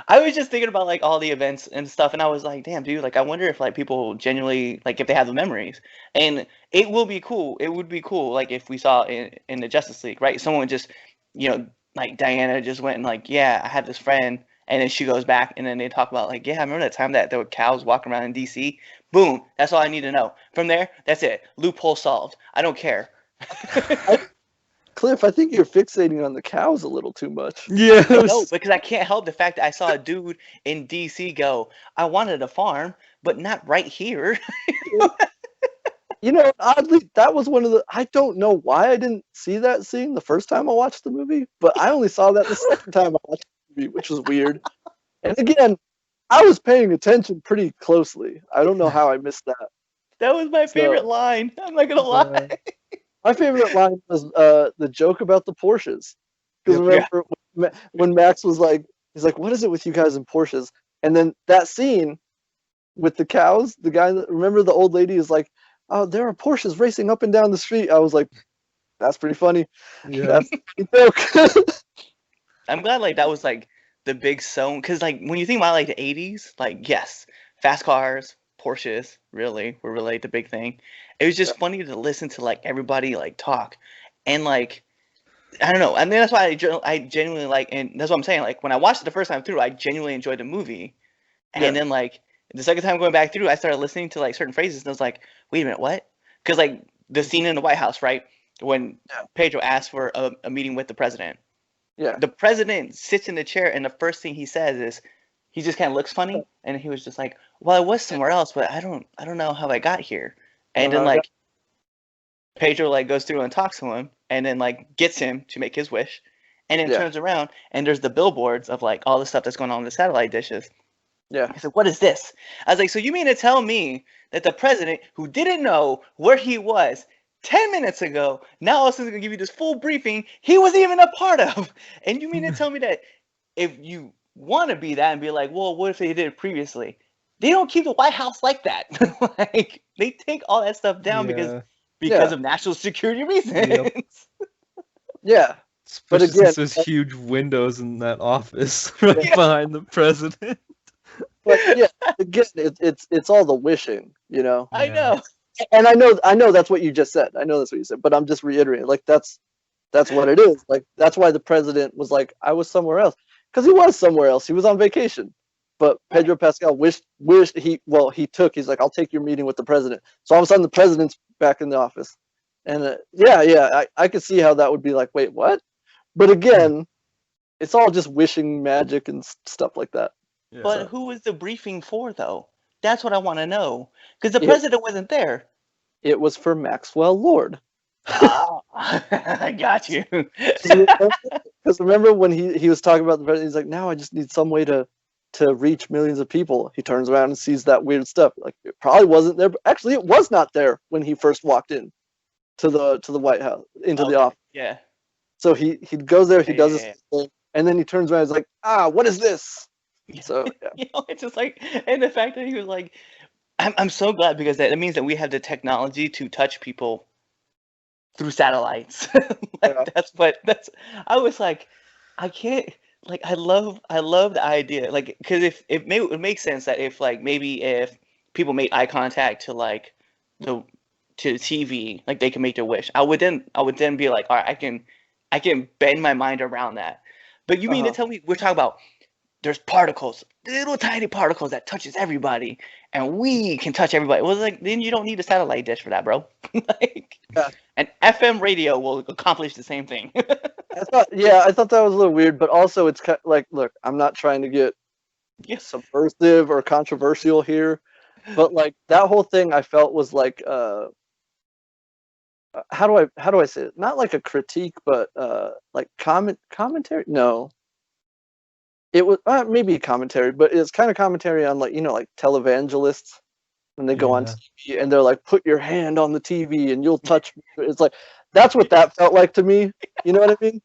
I was just thinking about like all the events and stuff, and I was like, damn, dude, like, I wonder if like people genuinely, like, if they have the memories. And it will be cool. It would be cool, like, if we saw in the Justice League, right? Someone would just, like Diana just went and like, yeah, I had this friend, and then she goes back, and then they talk about like, yeah, I remember that time that there were cows walking around in DC. Boom, that's all I need to know. From there, that's it. Loophole solved. I don't care. Cliff, I think you're fixating on the cows a little too much. Yeah. No, because I can't help the fact that I saw a dude in DC go, I wanted a farm, but not right here. Oddly, that was one of the, I don't know why I didn't see that scene the first time I watched the movie, but I only saw that the second time I watched the movie, which was weird. And again, I was paying attention pretty closely. I don't know how I missed that. That was my favorite line. I'm not going to lie. My favorite line was the joke about the Porsches. Because remember when Max was like, he's like, what is it with you guys and Porsches? And then that scene with the cows, the guy, remember the old lady is like, oh, there are Porsches racing up and down the street. I was like, that's pretty funny. Yeah. That's a joke. I'm glad like that was like the big zone, because like when you think about like the 80s, like, yes, fast cars, Porsches really were really the big thing. It was just funny to listen to like everybody like talk, and like, I don't know. I mean, that's why I genuinely like, and that's what I'm saying. Like, when I watched it the first time through, I genuinely enjoyed the movie, and then like the second time going back through, I started listening to like certain phrases, and I was like, wait a minute, what? Because like the scene in the White House, right, when Pedro asked for a meeting with the president. Yeah. The president sits in the chair, and the first thing he says is, he just kind of looks funny, and he was just like, well, I was somewhere else, but I don't know how I got here. And then like Pedro like goes through and talks to him, and then like gets him to make his wish, and then turns around and there's the billboards of like all the stuff that's going on in the satellite dishes. Yeah. He said, what is this? I was like, so you mean to tell me that the president, who didn't know where he was 10 minutes ago, now all of a sudden going to give you this full briefing he wasn't even a part of? And you mean to tell me that if you want to be that and be like, well, what if they did it previously? They don't keep the White House like that. Like, they take all that stuff down because of national security reasons. Yep. Yeah. But again, there's huge windows in that office right behind the president. But yeah, again, it's all the wishing, you know. I know, and I know that's what you just said. I know that's what you said, but I'm just reiterating. Like that's what it is. Like that's why the president was like, I was somewhere else, because he was somewhere else. He was on vacation. But Pedro Pascal wished he's like, I'll take your meeting with the president. So all of a sudden the president's back in the office, and I could see how that would be like, wait, what? But again, it's all just wishing magic and stuff like that. Yeah. But who was the briefing for, though? That's what I want to know. Because the president wasn't there. It was for Maxwell Lord. Oh, I got you. Because remember when he was talking about the president, he's like, now I just need some way to reach millions of people. He turns around and sees that weird stuff. Like, it probably wasn't there. But actually, it was not there when he first walked in to the White House, into the office. Yeah. So he goes there, he does this thing, and then he turns around and is like, what is this? So you know, it's just like, and the fact that he was like, I'm so glad, because that means that we have the technology to touch people through satellites. I was like, I can't, like, I love the idea, like, because it makes sense that if like maybe if people made eye contact to like to the TV, like they can make their wish. I would then be like, all right, I can bend my mind around that. But you mean to tell me we're talking about there's particles, little tiny particles that touches everybody, and we can touch everybody? Well, like, then you don't need a satellite dish for that, bro. Like, an FM radio will accomplish the same thing. I thought that was a little weird, but also it's kind of like, look, I'm not trying to get subversive or controversial here, but like that whole thing I felt was like, how do I say it? Not like a critique, but like commentary. No, it was maybe a commentary, but it's kind of commentary on, like, you know, like televangelists when they go on TV and they're like, put your hand on the TV and you'll touch me. It's like, that's what that felt like to me. You know what I mean?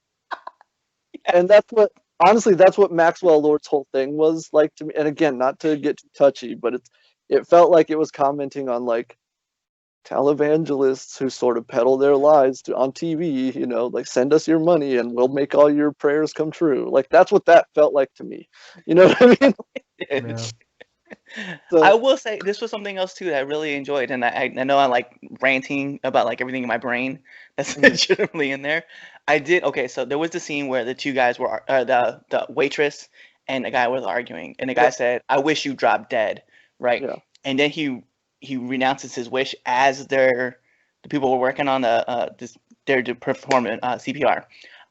And that's what Maxwell Lord's whole thing was like to me. And again, not to get too touchy, but it felt like it was commenting on like televangelists who sort of peddle their lies on TV, you know, like, send us your money and we'll make all your prayers come true. Like, that's what that felt like to me. You know what I mean? Yeah. So, I will say this was something else too that I really enjoyed, and I know I'm like ranting about like everything in my brain that's legitimately in there. So there was the scene where the two guys were the waitress and the guy was arguing, and the guy said, "I wish you dropped dead," right? Yeah. And then he renounces his wish as the people were working on their to perform CPR.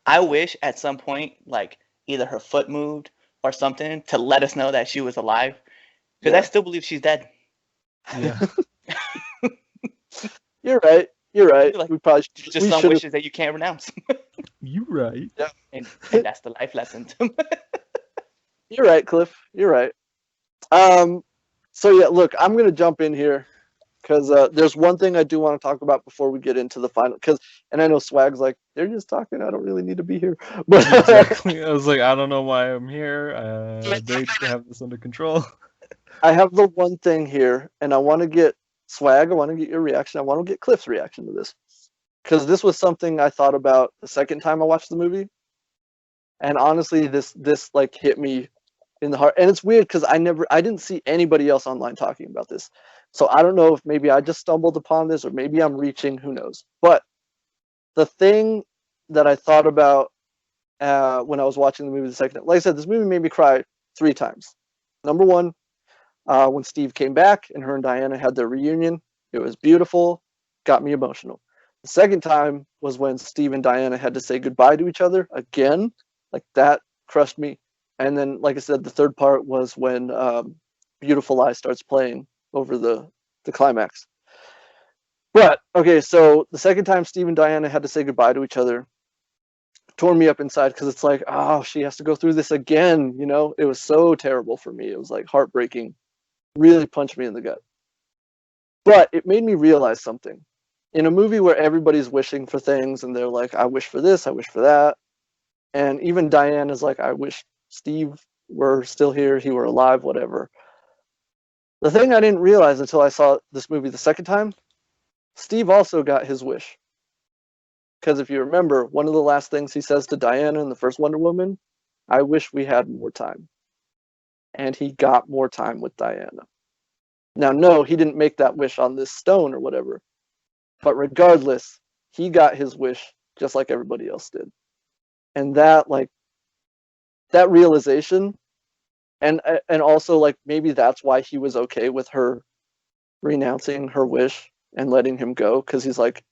I wish at some point, like, either her foot moved or something to let us know that she was alive, because I still believe she's dead. Yeah. You're right. Like, we probably just some wishes that you can't renounce. You're right. Yeah. And that's the life lesson. You're right, Cliff. You're right. So yeah, look, I'm gonna jump in here because there's one thing I do want to talk about before we get into the final. And I know Swag's like, they're just talking. I don't really need to be here. But exactly. I was like, I don't know why I'm here. They have this under control. I have the one thing here, and I want to get Swag. I want to get your reaction. I want to get Cliff's reaction to this, because this was something I thought about the second time I watched the movie, and honestly, this like hit me in the heart. And it's weird because I didn't see anybody else online talking about this. So I don't know if maybe I just stumbled upon this or maybe I'm reaching, who knows. But the thing that I thought about when I was watching the movie the second time, like I said, this movie made me cry 3 times. Number one, when Steve came back and her and Diana had their reunion, it was beautiful, got me emotional. The second time was when Steve and Diana had to say goodbye to each other again. Like, that crushed me. And then, like I said, the third part was when Beautiful Lie starts playing over the climax. But, okay, so the second time Steve and Diana had to say goodbye to each other tore me up inside, because it's like, oh, she has to go through this again, you know? It was so terrible for me. It was like heartbreaking. Really punched me in the gut. But it made me realize something. In a movie where everybody's wishing for things and they're like, I wish for this, I wish for that. And even Diane is like, I wish Steve were still here, he were alive, whatever. The thing I didn't realize until I saw this movie the second time, Steve also got his wish. Because if you remember, one of the last things he says to Diana in the first Wonder Woman, I wish we had more time. And he got more time with Diana. Now, no, he didn't make that wish on this stone or whatever. But regardless, he got his wish just like everybody else did. And that, like, that realization, and also, like, maybe that's why he was okay with her renouncing her wish and letting him go, because he's like,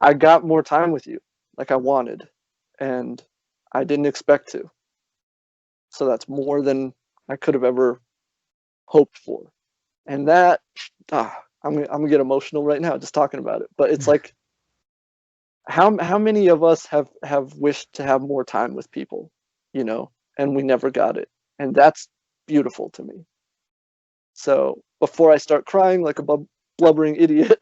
I got more time with you, like I wanted, and I didn't expect to. So that's more than I could have ever hoped for. And that, I'm gonna get emotional right now just talking about it. But it's like, how many of us have wished to have more time with people, you know, and we never got it, and that's beautiful to me. So before I start crying like a blubbering idiot,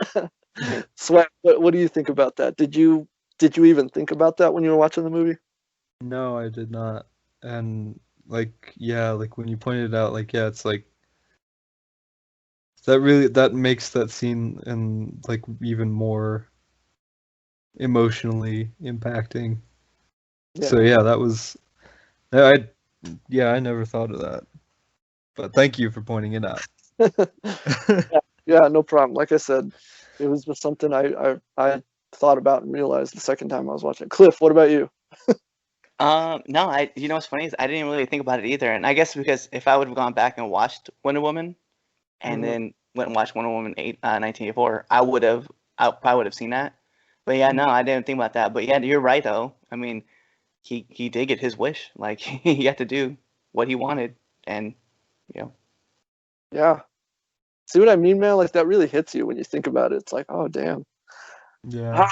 Swag, what do you think about that? Did you even think about that when you were watching the movie? No, I did not. And like, yeah, like when you pointed out, like, yeah, it's like that makes that scene and like even more emotionally impacting. Yeah. So yeah, that was I never thought of that. But thank you for pointing it out. yeah, no problem. Like I said, it was just something I thought about and realized the second time I was watching. Cliff, what about you? No, you know what's funny is I didn't really think about it either, and I guess because if I would have gone back and watched Wonder Woman, and then went and watched Wonder Woman 1984, I probably would have seen that. But yeah, no, I didn't think about that. But yeah, you're right though. I mean, he did get his wish. Like he had to do what he wanted, and you know. Yeah. See what I mean, man? Like that really hits you when you think about it. It's like, oh damn. Yeah.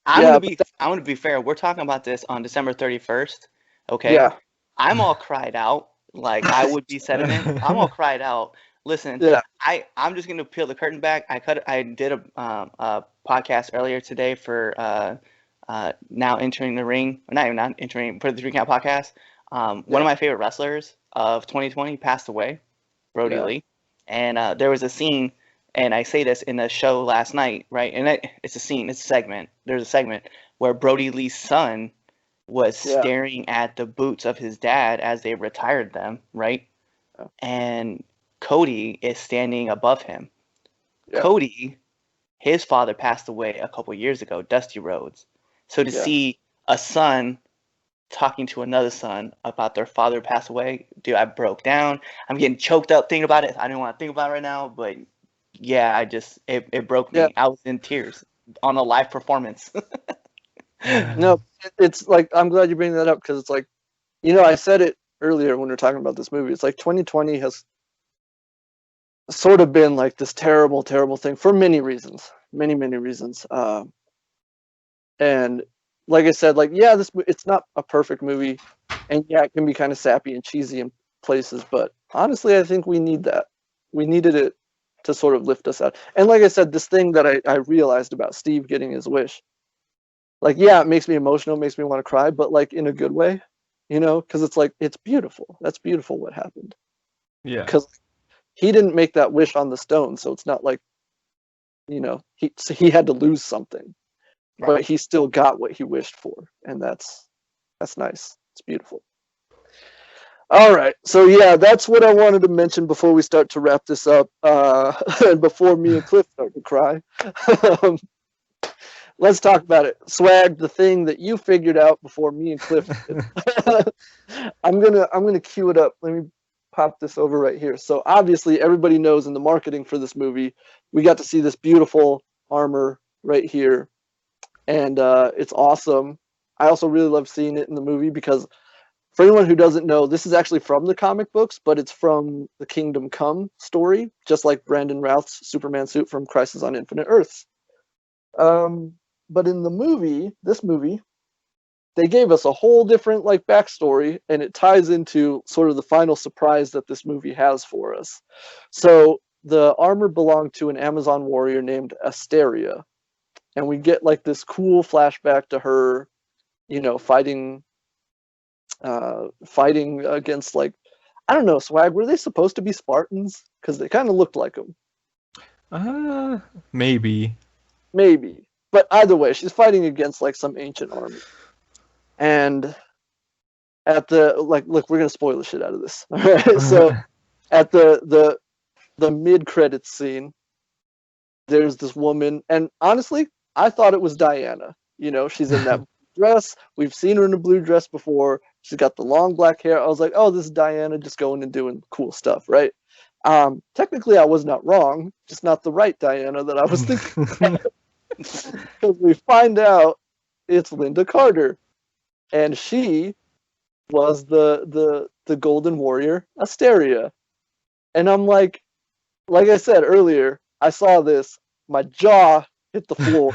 I'm gonna be fair. We're talking about this on December 31st. Okay. Yeah. I'm all cried out. Like I would be sediment. I'm all cried out. Listen, yeah. I'm just gonna peel the curtain back. I did a podcast earlier today for Now Entering the Ring. Or not even not entering for the 3 Count podcast. One of my favorite wrestlers of 2020 passed away, Brody Lee, and there was a scene. And I say this in the show last night, right? And it's a scene, it's a segment. There's a segment where Brody Lee's son was staring at the boots of his dad as they retired them, right? Yeah. And Cody is standing above him. Yeah. Cody, his father passed away a couple years ago, Dusty Rhodes. So to see a son talking to another son about their father passed away, dude, I broke down. I'm getting choked up thinking about it. I didn't want to think about it right now, but yeah, it broke me. Yeah. I was in tears on a live performance. No, it's like, I'm glad you bring that up, because it's like, you know, I said it earlier when we were talking about this movie. It's like 2020 has sort of been like this terrible, terrible thing for many reasons, many reasons. And like I said, like, yeah, it's not a perfect movie, and yeah, it can be kind of sappy and cheesy in places, but honestly, I think we need that. We needed it to sort of lift us out. And like I said, this thing that I realized about Steve getting his wish, like, yeah, it makes me emotional, makes me want to cry, but like in a good way, you know, because it's like, it's beautiful. That's beautiful what happened. Yeah. Because he didn't make that wish on the stone, so it's not like, you know, he had to lose something, right. But he still got what he wished for, and that's nice. It's beautiful. All right, so yeah, that's what I wanted to mention before we start to wrap this up, and before me and Cliff start to cry. Let's talk about it. Swag, the thing that you figured out before me and Cliff did. I'm gonna cue it up. Let me pop this over right here. So obviously everybody knows in the marketing for this movie, we got to see this beautiful armor right here, and it's awesome. I also really love seeing it in the movie because For anyone who doesn't know, this is actually from the comic books, but it's from the Kingdom Come story, just like Brandon Routh's Superman suit from Crisis on Infinite Earths. But in the movie, this movie, they gave us a whole different like backstory, and it ties into sort of the final surprise that this movie has for us. So the armor belonged to an Amazon warrior named Asteria, and we get like this cool flashback to her, you know, fighting against, like, I don't know, Swag, were they supposed to be Spartans? Because they kind of looked like them. Maybe. But either way, she's fighting against like some ancient army. And at the look, we're gonna spoil the shit out of this. All right. So at the mid-credits scene, there's this woman, and honestly, I thought it was Diana. You know, she's in that dress. We've seen her in a blue dress before. She's got the long black hair. I was like, oh, this is Diana just going and doing cool stuff, right? Technically, I was not wrong, just not the right Diana that I was thinking. Because we find out it's Lynda Carter, and she was the Golden Warrior Asteria. And I'm like I said earlier, I saw this, my jaw hit the floor,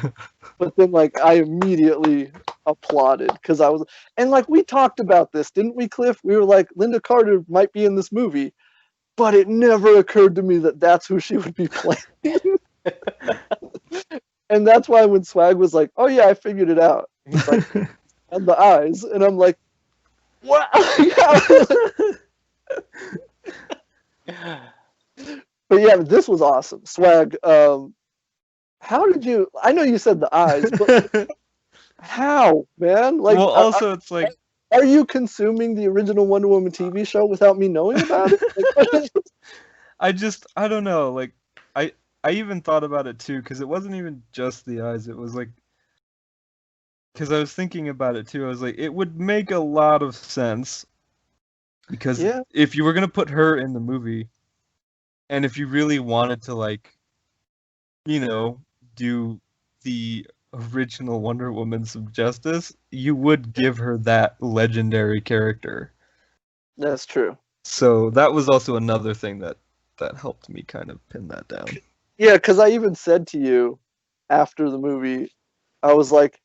but then like I immediately applauded because I was, and like we talked about this, didn't we, Cliff? We were like, Lynda Carter might be in this movie, but it never occurred to me that that's who she would be playing. And that's why when Swag was like, oh yeah, I figured it out, he's like, and the eyes, and I'm like, what? But yeah, this was awesome. Swag, how did you, I know you said the eyes, but how, man? Like, well, also it's like, are you consuming the original Wonder Woman TV show without me knowing about it? Like, I don't know, like, I even thought about it too, because it wasn't even just the eyes, it was like, because I was thinking about it too, I was like, it would make a lot of sense, because if you were going to put her in the movie, and if you really wanted to, like, you know, do the original Wonder Woman some justice, you would give her that legendary character. That's true. So that was also another thing that helped me kind of pin that down. Yeah, because I even said to you after the movie, I was like,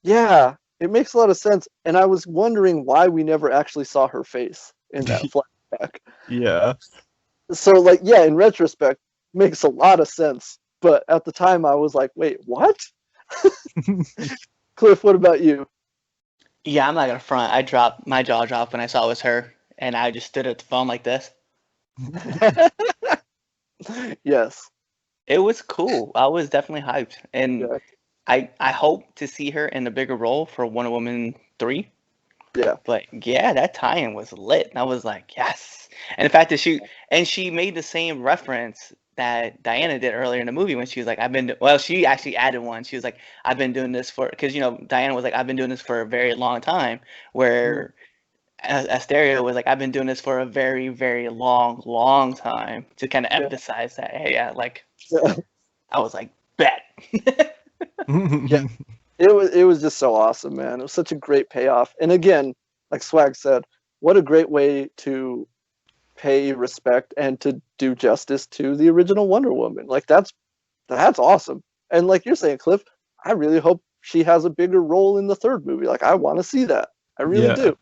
yeah, it makes a lot of sense. And I was wondering why we never actually saw her face in that flashback. Yeah. So, like, yeah, in retrospect, makes a lot of sense. But at the time, I was like, wait, what? Cliff, what about you? Yeah, I'm not gonna front. My jaw dropped when I saw it was her, and I just stood at the phone like this. Yes. It was cool. I was definitely hyped, and I hope to see her in a bigger role for Wonder Woman 3. Yeah. But yeah, that tie-in was lit. And I was like, yes. And the fact that she made the same reference that Diana did earlier in the movie when she was like, she actually added one. She was like, I've been doing this because, you know, Diana was like, I've been doing this for a very long time, where Asteria was like, I've been doing this for a very, very long time, to kind of emphasize that. Hey, I was like, bet. Yeah. It was just so awesome, man. It was such a great payoff. And again, like Swag said, what a great way to pay respect and to do justice to the original Wonder Woman. Like, that's awesome. And like you're saying, Cliff, I really hope she has a bigger role in the third movie. Like, I want to see that. I really do.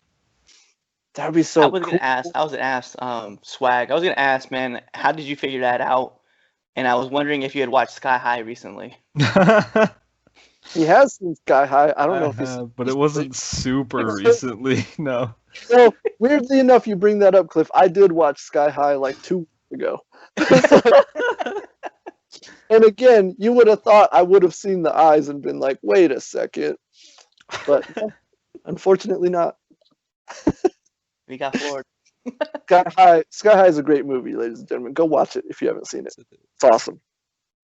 That would be so cool. I was gonna ask Swag. I was gonna ask, man, how did you figure that out? And I was wondering if you had watched Sky High recently. He has seen Sky High. I don't know if he's... But it wasn't super recently, no. Well, weirdly enough, you bring that up, Cliff. I did watch Sky High like 2 weeks ago. And again, you would have thought I would have seen the eyes and been like, wait a second. But unfortunately not. We got floored. Sky High is a great movie, ladies and gentlemen. Go watch it if you haven't seen it. It's awesome.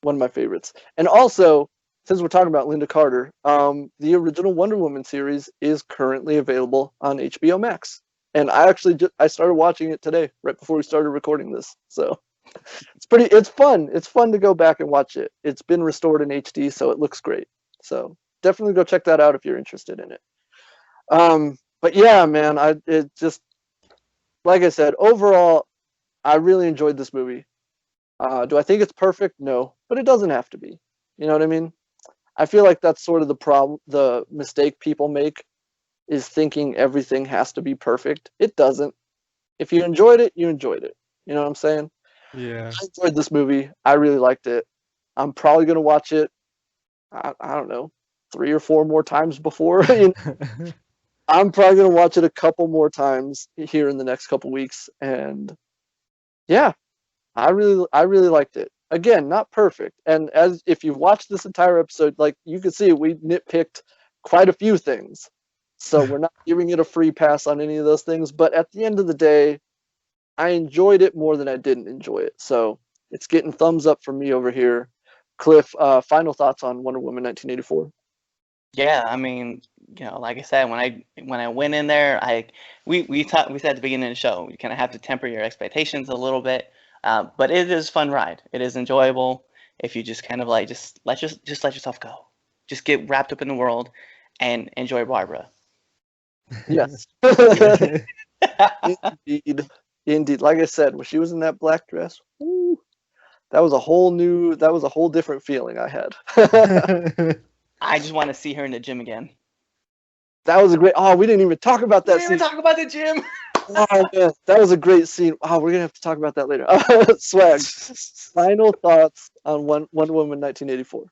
One of my favorites. And also, since we're talking about Lynda Carter, the original Wonder Woman series is currently available on HBO Max. And I actually I started watching it today, right before we started recording this. So it's fun. It's fun to go back and watch it. It's been restored in HD, so it looks great. So definitely go check that out if you're interested in it. But yeah, man, it just, like I said, overall, I really enjoyed this movie. Do I think it's perfect? No, but it doesn't have to be. You know what I mean? I feel like that's sort of the problem, the mistake people make, is thinking everything has to be perfect. It doesn't. If you enjoyed it, you enjoyed it. You know what I'm saying? Yeah. I enjoyed this movie. I really liked it. I'm probably gonna watch it. I don't know, 3 or 4 more times before. I'm probably gonna watch it a couple more times here in the next couple weeks, and yeah, I really liked it. Again, not perfect. And as if you've watched this entire episode, like you can see, we nitpicked quite a few things. So we're not giving it a free pass on any of those things. But at the end of the day, I enjoyed it more than I didn't enjoy it. So it's getting thumbs up from me over here. Cliff, final thoughts on Wonder Woman 1984? Yeah, I mean, like I said, when I went in there, we said at the beginning of the show, you kind of have to temper your expectations a little bit, but it is a fun ride. It is enjoyable if you just kind of like just let yourself go, just get wrapped up in the world, and enjoy Barbara. Yes. Indeed. Like I said, when she was in that black dress, woo, that was a whole different feeling I had. I just want to see her in the gym again. That was a great. Oh, we didn't even talk about that scene. We didn't even talk about the gym. Oh man, that was a great scene. Oh, we're gonna have to talk about that later. Swag. Final thoughts on Wonder Woman 1984.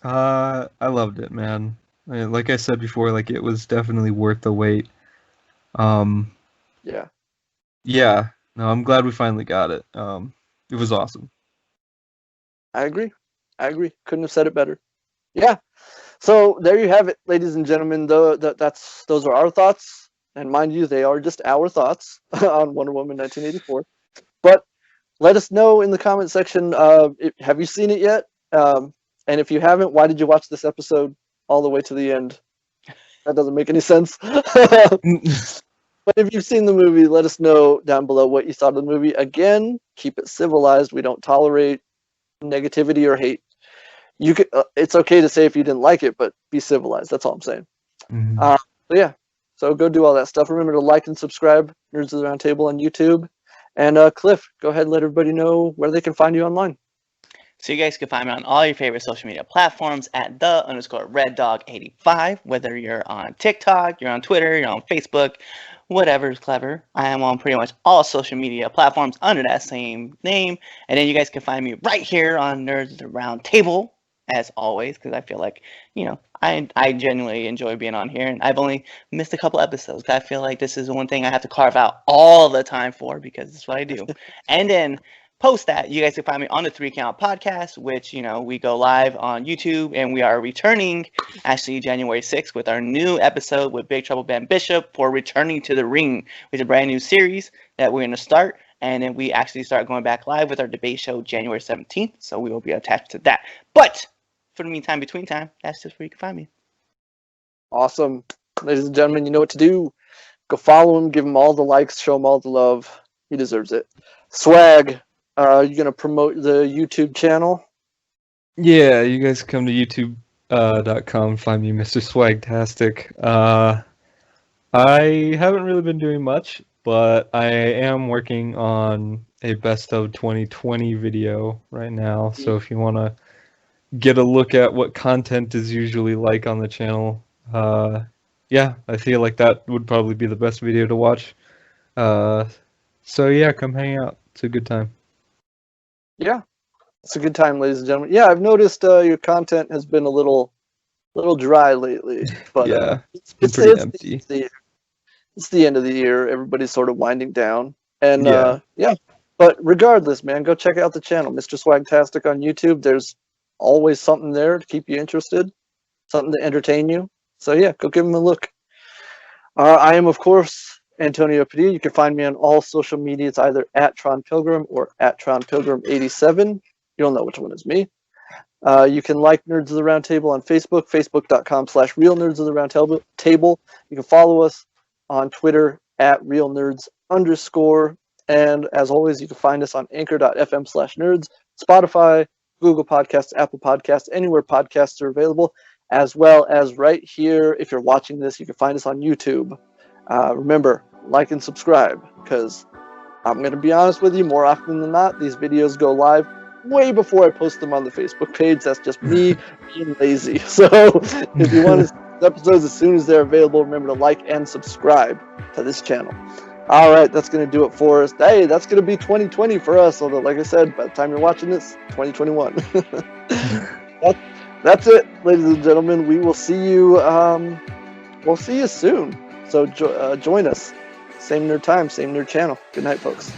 I loved it, man. Like I said before, like it was definitely worth the wait. Yeah. Yeah. No, I'm glad we finally got it. It was awesome. I agree. Couldn't have said it better. Yeah. So there you have it, ladies and gentlemen. Those are our thoughts, and mind you, they are just our thoughts on Wonder Woman 1984. But let us know in the comment section. Have you seen it yet? And if you haven't, why did you watch this episode all the way to the end? That doesn't make any sense. But if you've seen the movie, let us know down below what you thought of the movie. Again, keep it civilized. We don't tolerate negativity or hate. You could, it's okay to say if you didn't like it, but be civilized. That's all I'm saying. Mm-hmm. So yeah, so go do all that stuff. Remember to like and subscribe, Nerds of the Round Table on YouTube. And Cliff, go ahead and let everybody know where they can find you online. So you guys can find me on all your favorite social media platforms at @the_RedDog85. Whether you're on TikTok, you're on Twitter, you're on Facebook, whatever is clever. I am on pretty much all social media platforms under that same name. And then you guys can find me right here on Nerds of the Round Table, as always, because I feel like, I genuinely enjoy being on here. And I've only missed a couple episodes. I feel like this is the one thing I have to carve out all the time for, because it's what I do. And then post that, you guys can find me on the 3 Count Podcast, which, we go live on YouTube, and we are returning actually January 6th with our new episode with Big Trouble Ben Bishop for Returning to the Ring, which is a brand new series that we're going to start. And then we actually start going back live with our debate show January 17th. So we will be attached to that. But for the meantime, between time, that's just where you can find me. Awesome. Ladies and gentlemen, you know what to do. Go follow him, give him all the likes, show him all the love. He deserves it. Swag. You gonna promote the YouTube channel? Yeah, you guys come to youtube.com, find me, Mr. Swagtastic. I haven't really been doing much, but I am working on a best of 2020 video right now. So if you want to get a look at what content is usually like on the channel, yeah, I feel like that would probably be the best video to watch. So yeah, come hang out. It's a good time. Yeah, it's a good time, ladies and gentlemen. Yeah, I've noticed your content has been a little dry lately, but yeah, it's pretty empty. It's the end of the year. Everybody's sort of winding down, and yeah. But regardless, man, go check out the channel, Mr. Swagtastic on YouTube. There's always something there to keep you interested, something to entertain you. So yeah, go give him a look. I am, of course, Antonio Padilla. You can find me on all social media. It's either @TronPilgrim or @TronPilgrim87. You don't know which one is me. You can like Nerds of the Round Table on Facebook, facebook.com/Real Nerds of the Round Table. You can follow us on Twitter @RealNerds_. And as always, you can find us on anchor.fm/nerds, Spotify, Google Podcasts, Apple Podcasts, anywhere podcasts are available. as well as right here. If you're watching this, you can find us on YouTube. Remember, like and subscribe, because I'm going to be honest with you, more often than not, these videos go live way before I post them on the Facebook page. That's just me being lazy. So if you want to see episodes as soon as they're available, remember to like and subscribe to this channel. All right, that's going to do it for us. Hey, that's going to be 2020 for us, although like I said, by the time you're watching this, 2021. That's it, ladies and gentlemen. We will see you we'll see you soon. So join us. Same nerd time, same nerd channel. Good night, folks.